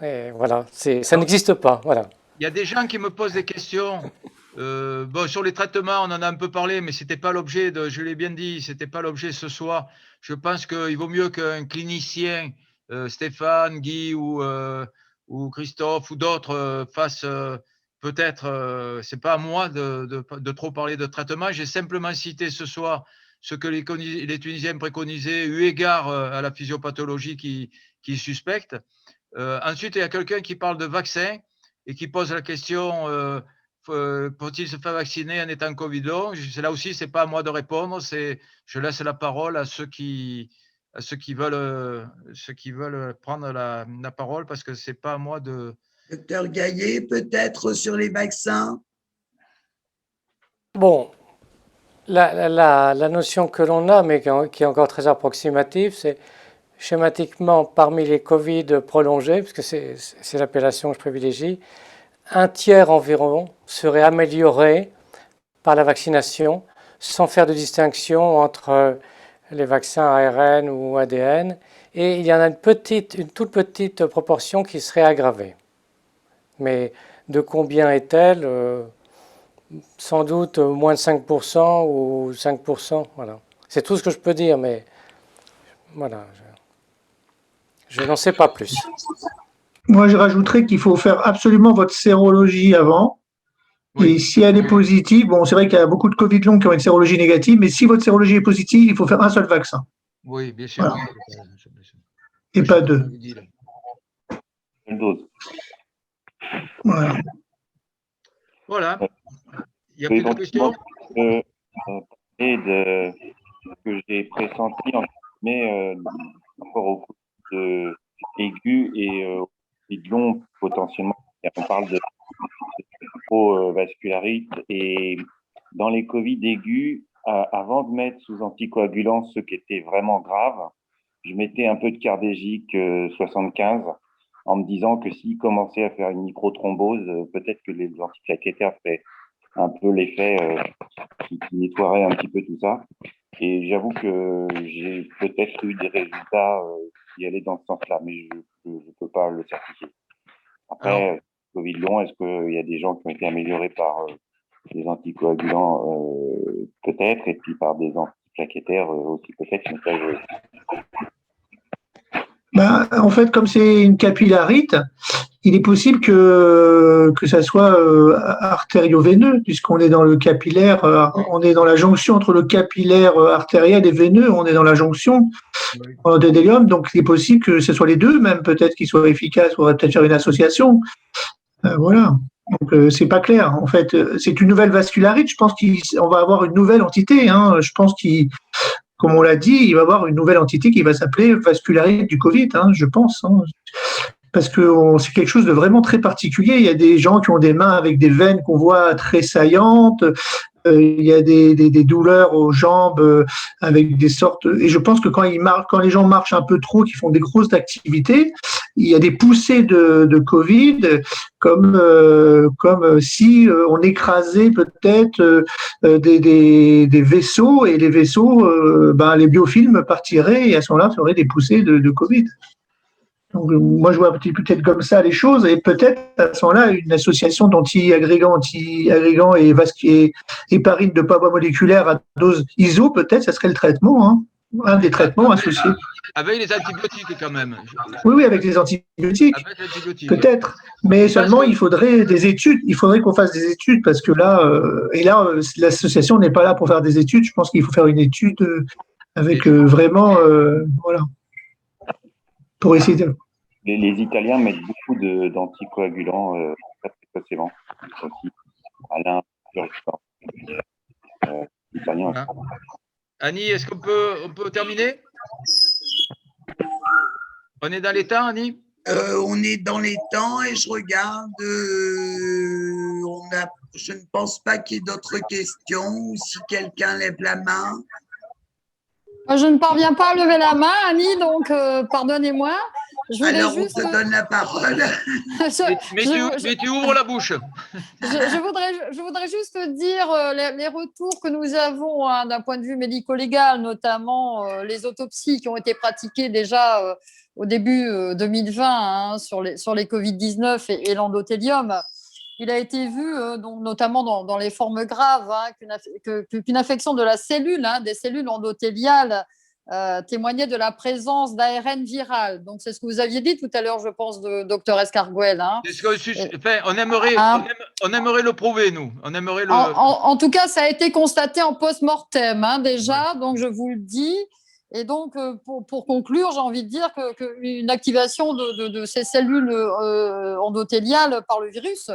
Et voilà, ça n'existe pas. Voilà. Il y a des gens qui me posent des questions. Sur les traitements, on en a un peu parlé, mais c'était pas l'objet je l'ai bien dit, c'était pas l'objet ce soir. Je pense qu'il vaut mieux qu'un clinicien, Stéphane, Guy ou Christophe ou d'autres fassent peut-être, c'est pas à moi de trop parler de traitement. J'ai simplement cité ce soir ce que les Tunisiens préconisaient, eu égard à la physiopathologie qui suspecte. Ensuite, il y a quelqu'un qui parle de vaccin et qui pose la question faut-il se faire vacciner en étant Covid long? Là aussi, c'est pas à moi de répondre. Je laisse la parole à ceux qui veulent prendre la parole, parce que c'est pas à moi de. Docteur Gaillet, peut-être sur les vaccins? Bon, la notion que l'on a, mais qui est encore très approximative, c'est schématiquement parmi les Covid prolongés, parce que c'est l'appellation que je privilégie, un tiers environ serait amélioré par la vaccination, sans faire de distinction entre les vaccins ARN ou ADN, et il y en a une toute petite proportion qui serait aggravée. Mais de combien est-elle? Sans doute moins de 5% ou 5%. Voilà. C'est tout ce que je peux dire, mais voilà, je n'en sais pas plus. Moi, je rajouterais qu'il faut faire absolument votre sérologie avant. Oui. Et si elle est positive, bon, c'est vrai qu'il y a beaucoup de Covid longs qui ont une sérologie négative, mais si votre sérologie est positive, il faut faire un seul vaccin. Oui, bien sûr. Voilà. Et pas deux. Une dose. Voilà. Voilà. Il y a plus de questions? Et de ce que j'ai pressenti, mais encore au coup aigu et de long potentiellement. On parle de vascularite, et dans les Covid aigus, avant de mettre sous anticoagulants ceux qui étaient vraiment graves, je mettais un peu de cardégique 75 en me disant que s'il commençait à faire une microthrombose, peut-être que les antiplaquettaires feraient un peu l'effet qui nettoierait un petit peu tout ça. Et j'avoue que j'ai peut-être eu des résultats qui allaient dans ce sens-là, mais je ne peux pas le certifier. Après, Covid long, est-ce qu'il y a des gens qui ont été améliorés par des anticoagulants? Peut-être, et puis par des antiplaquettaires aussi peut-être. Mais ça, En fait, comme c'est une capillarite, il est possible que ça soit artério-veineux, puisqu'on est dans le capillaire, on est dans la jonction entre le capillaire artériel et veineux, on est dans la jonction endothélium, donc il est possible que ce soit les deux, même peut-être qu'ils soient efficaces, on va peut-être faire une association. Voilà. Donc c'est pas clair. En fait, c'est une nouvelle vascularite. Je pense qu'on va avoir une nouvelle entité. Hein. Je pense comme on l'a dit, il va y avoir une nouvelle entité qui va s'appeler vascularite du Covid, hein, je pense. Hein. Parce que c'est quelque chose de vraiment très particulier. Il y a des gens qui ont des mains avec des veines qu'on voit très saillantes. Il y a des douleurs aux jambes avec des sortes. Et je pense que quand les gens marchent un peu trop, qu'ils font des grosses activités, il y a des poussées de Covid, comme si on écrasait peut-être des vaisseaux, et les vaisseaux, les biofilms partiraient, et à ce moment-là, ça aurait des poussées de Covid. Donc, moi, je vois peut-être comme ça les choses, et peut-être à ce moment-là, une association d'anti-agrégants et héparine de pas moléculaire à dose ISO, peut-être, ça serait le traitement, hein, un des traitements associés. Avec les antibiotiques quand même. Oui, avec les antibiotiques, peut-être, mais seulement il faudrait des études, il faudrait qu'on fasse des études, parce que là, l'association n'est pas là pour faire des études, je pense qu'il faut faire une étude avec vraiment, voilà, pour essayer de... Les Italiens mettent beaucoup d'anticoagulants très précocement. Alain, Italien. Voilà. Annie, est-ce qu'on peut terminer? On est dans les temps, Annie? On est dans les temps, et je regarde. Je ne pense pas qu'il y ait d'autres questions, ou si quelqu'un lève la main. Je ne parviens pas à lever la main, Annie, donc pardonnez-moi. Alors, on te donne la parole. Mais tu ouvres la bouche. Je voudrais juste dire les retours que nous avons d'un point de vue médico-légal, notamment les autopsies qui ont été pratiquées déjà au début 2020 sur les Covid-19 et l'endothélium. Il a été vu, donc, notamment dans les formes graves, qu'une affection de la cellule, des cellules endothéliales témoignait de la présence d'ARN viral. Donc, c'est ce que vous aviez dit tout à l'heure, je pense, de Dr Escarguel. Hein. On aimerait le prouver, nous. On aimerait en tout cas, ça a été constaté en post-mortem, hein, déjà, donc je vous le dis. Et donc, pour conclure, j'ai envie de dire qu'une activation de ces cellules endothéliales par le virus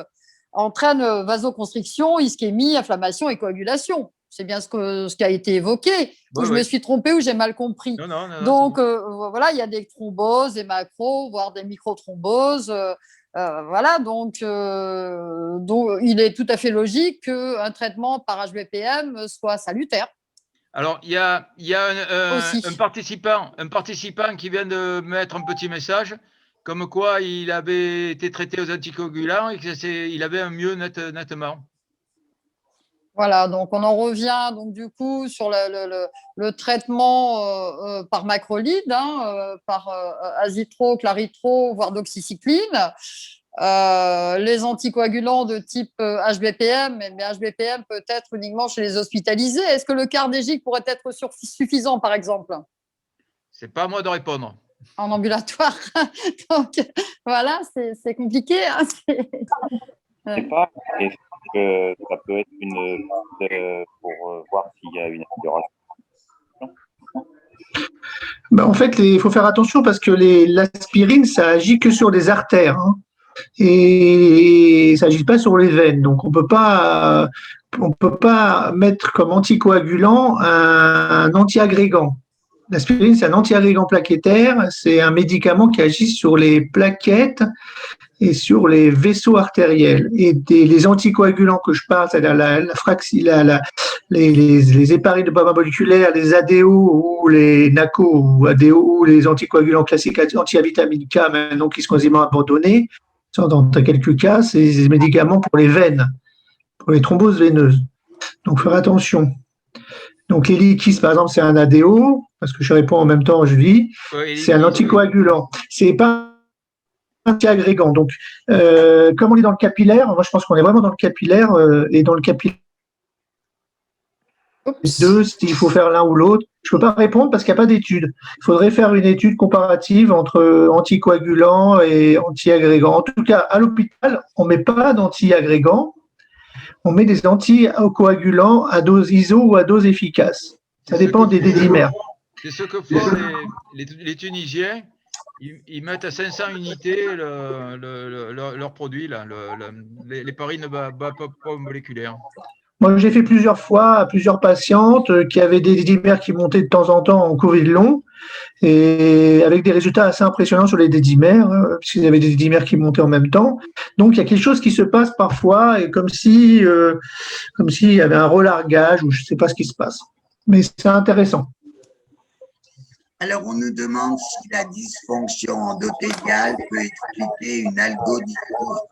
entraîne vasoconstriction, ischémie, inflammation et coagulation. C'est bien ce qui a été évoqué. Ou je me suis trompée ou j'ai mal compris. Non, donc, voilà, il y a des thromboses, des macros, voire des microthromboses. Voilà, donc, il est tout à fait logique qu'un traitement par HBPM soit salutaire. Alors, il y a un participant qui vient de mettre un petit message, comme quoi il avait été traité aux anticoagulants et qu'il avait un mieux nettement. Voilà, donc on en revient donc du coup sur le traitement par macrolide, hein, par azithromycine, clarithromycine, voire doxycycline. Les anticoagulants de type HBPM, mais HBPM peut être uniquement chez les hospitalisés. Est-ce que le cardégique pourrait être suffisant, par exemple? C'est pas à moi de répondre. En ambulatoire. Donc, voilà, c'est compliqué. Hein, je sais pas, est-ce que ça peut être une pour voir s'il y a une amélioration? Ben, en fait, il faut faire attention parce que l'aspirine, ça agit que sur les artères. Hein. Et ça n'agit pas sur les veines. Donc, on peut pas mettre comme anticoagulant un antiagrégant. L'aspirine, c'est un antiagrégant plaquettaire. C'est un médicament qui agit sur les plaquettes et sur les vaisseaux artériels. Et les anticoagulants que je parle, c'est-à-dire les héparines de bas moléculaires, les ADO ou les NACO ou ADO ou les anticoagulants classiques anti-vitamine K, maintenant qui sont quasiment abandonnés, dans quelques cas, c'est des médicaments pour les veines, pour les thromboses veineuses. Donc, faire attention. Donc, l'hélicis, par exemple, c'est un ADO, parce que je réponds en même temps, je vis. C'est un anticoagulant. C'est pas un antiagrégant. Donc, comme on est dans le capillaire, moi, je pense qu'on est vraiment dans le capillaire, et dans le capillaire, deux, s'il faut faire l'un ou l'autre. Je ne peux pas répondre parce qu'il n'y a pas d'étude. Il faudrait faire une étude comparative entre anticoagulants et antiagrégants. En tout cas, à l'hôpital, on ne met pas d'antiagrégants, on met des anticoagulants à dose ISO ou à dose efficace. Ça dépend des dédimères. C'est ce que font les Tunisiens. Ils mettent à 500 unités leurs produits, là, les parines bas moléculaires. Moi, j'ai fait plusieurs fois à plusieurs patientes qui avaient des dédimères qui montaient de temps en temps en Covid long et avec des résultats assez impressionnants sur les dédimères, puisqu'ils avaient des dédimères qui montaient en même temps. Donc, il y a quelque chose qui se passe parfois et comme s'il y avait un relargage ou je ne sais pas ce qui se passe. Mais c'est intéressant. Alors, on nous demande si la dysfonction endothéliale peut expliquer une algodystrophie.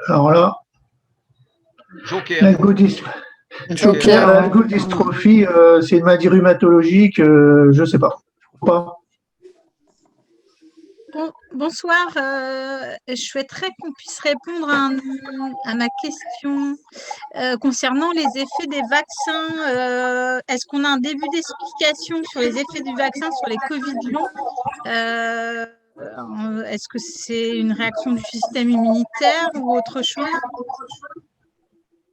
Alors là, l'algodystrophie, c'est une maladie rhumatologique, je ne sais pas. Bonsoir, je souhaiterais qu'on puisse répondre à ma question concernant les effets des vaccins. Est-ce qu'on a un début d'explication sur les effets du vaccin sur les Covid longs? Est-ce que c'est une réaction du système immunitaire ou autre chose?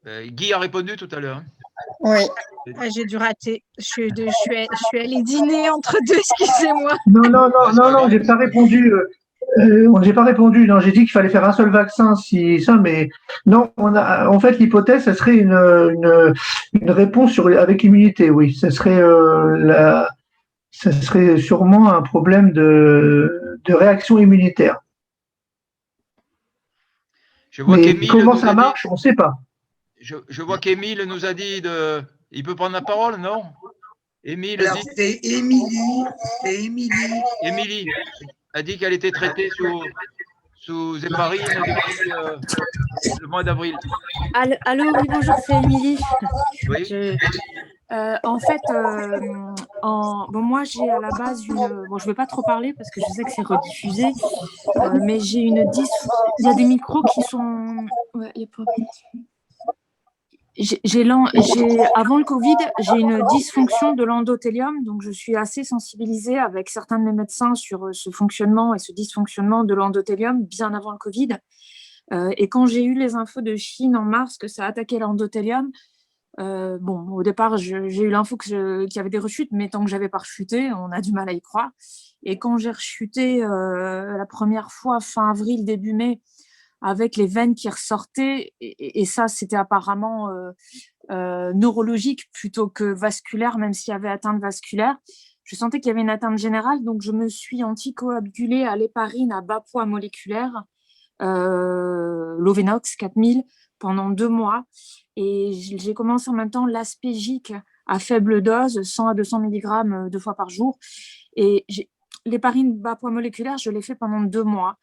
Guy a répondu tout à l'heure. Oui. J'ai dû rater. Je suis allée dîner entre deux, excusez-moi. Non, j'ai pas répondu. J'ai pas répondu. Non, j'ai dit qu'il fallait faire un seul vaccin, mais non. En fait, l'hypothèse, ça serait une réponse avec immunité. Oui, ça serait sûrement un problème de réaction immunitaire. Mais comment ça marche, on ne sait pas. Je vois qu'Émile nous a dit il peut prendre la parole, non? Émile. Alors, c'est Émilie. Émilie a dit qu'elle était traitée sous héparine depuis le mois d'avril. Allô, oui, bonjour, c'est Émilie. Oui. En fait, moi j'ai à la base je ne vais pas trop parler parce que je sais que c'est rediffusé, mais j'ai il y a des micros qui sont, avant le Covid, j'ai une dysfonction de l'endothélium, donc je suis assez sensibilisée avec certains de mes médecins sur ce fonctionnement et ce dysfonctionnement de l'endothélium bien avant le Covid. Et quand j'ai eu les infos de Chine en mars que ça attaquait l'endothélium, au départ, j'ai eu l'info qu'il y avait des rechutes, mais tant que j'avais pas rechuté, on a du mal à y croire. Et quand j'ai rechuté la première fois fin avril, début mai, avec les veines qui ressortaient, et ça, c'était apparemment neurologique plutôt que vasculaire, même s'il y avait atteinte vasculaire. Je sentais qu'il y avait une atteinte générale, donc je me suis anticoagulée à l'héparine à bas poids moléculaire, l'Ovenox 4000, pendant 2 mois. Et j'ai commencé en même temps l'aspégique à faible dose, 100 à 200 mg 2 fois par jour. Et l'héparine bas poids moléculaire, je l'ai fait pendant 2 mois.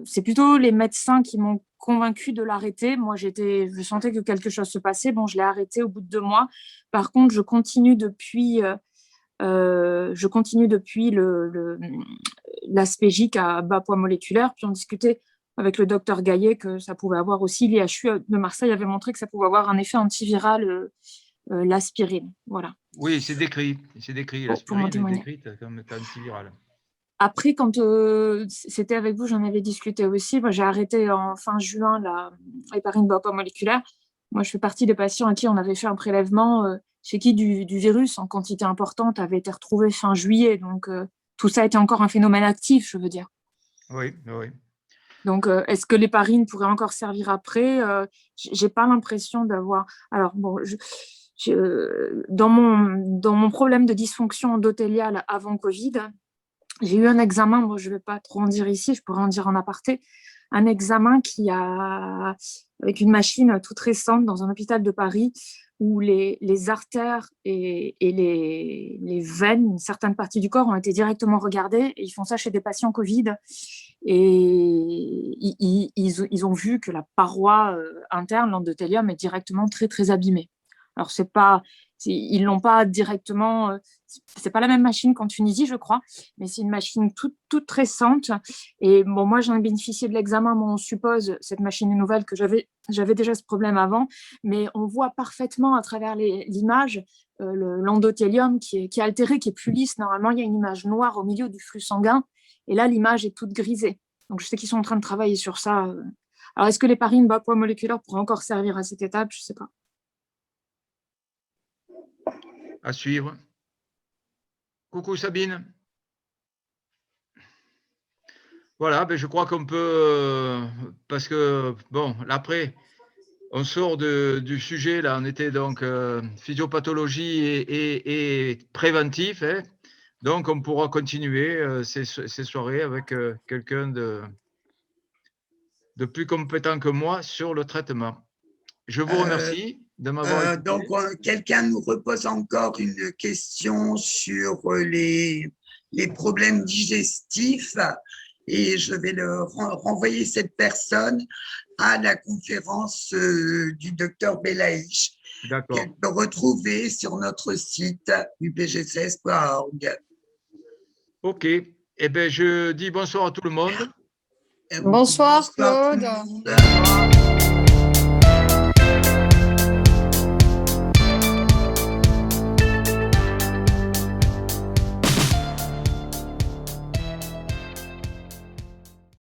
C'est plutôt les médecins qui m'ont convaincu de l'arrêter. Moi, je sentais que quelque chose se passait. Bon, je l'ai arrêté au bout de 2 mois. Par contre, je continue depuis l'aspégique à bas poids moléculaire. Puis on discutait avec le docteur Gaillet que ça pouvait avoir aussi. L'IHU de Marseille avait montré que ça pouvait avoir un effet antiviral, l'aspirine. Voilà. Oui, c'est décrit. L'aspirine est décrite comme antivirale. Après, quand c'était avec vous, j'en avais discuté aussi. Moi, j'ai arrêté en fin juin l'héparine bas poids moléculaire. Moi, je fais partie des patients à qui on avait fait un prélèvement chez qui du virus en quantité importante avait été retrouvé fin juillet. Donc, tout ça a été encore un phénomène actif, je veux dire. Oui. Donc, est-ce que l'héparine pourrait encore servir après? J'ai pas l'impression d'avoir… Alors, bon, dans mon problème de dysfonction endothéliale avant Covid, j'ai eu un examen, moi je ne vais pas trop en dire ici, je pourrais en dire en aparté, un examen avec une machine toute récente dans un hôpital de Paris où les artères et les veines, une certaine partie du corps ont été directement regardées. Et ils font ça chez des patients Covid. Et ils ont vu que la paroi interne, l'endothélium, est directement très, très abîmée. Alors, ils l'ont pas directement… c'est pas la même machine qu'en Tunisie, je crois, mais c'est une machine toute récente. Et bon, moi, j'en ai bénéficié de l'examen, moi, on suppose, cette machine est nouvelle, que j'avais déjà ce problème avant, mais on voit parfaitement à travers l'image l'endothélium qui est altéré, qui est plus lisse. Normalement, il y a une image noire au milieu du flux sanguin, et là, l'image est toute grisée. Donc, je sais qu'ils sont en train de travailler sur ça. Alors, est-ce que l'héparine bas poids moléculaire pourrait encore servir à cette étape? Je ne sais pas. À suivre. Coucou Sabine. Voilà, je crois qu'on peut, parce que, bon, après, on sort du sujet, là, on était donc physiopathologie et préventif, hein, donc on pourra continuer ces soirées avec quelqu'un de plus compétent que moi sur le traitement. Je vous remercie de m'avoir écouté. Donc, quelqu'un nous repose encore une question sur les problèmes digestifs et je vais renvoyer cette personne à la conférence du docteur Belaïch qu'elle peut retrouver sur notre site upgcs.org. Ok. Eh bien, je dis bonsoir à tout le monde. Bonsoir Claude.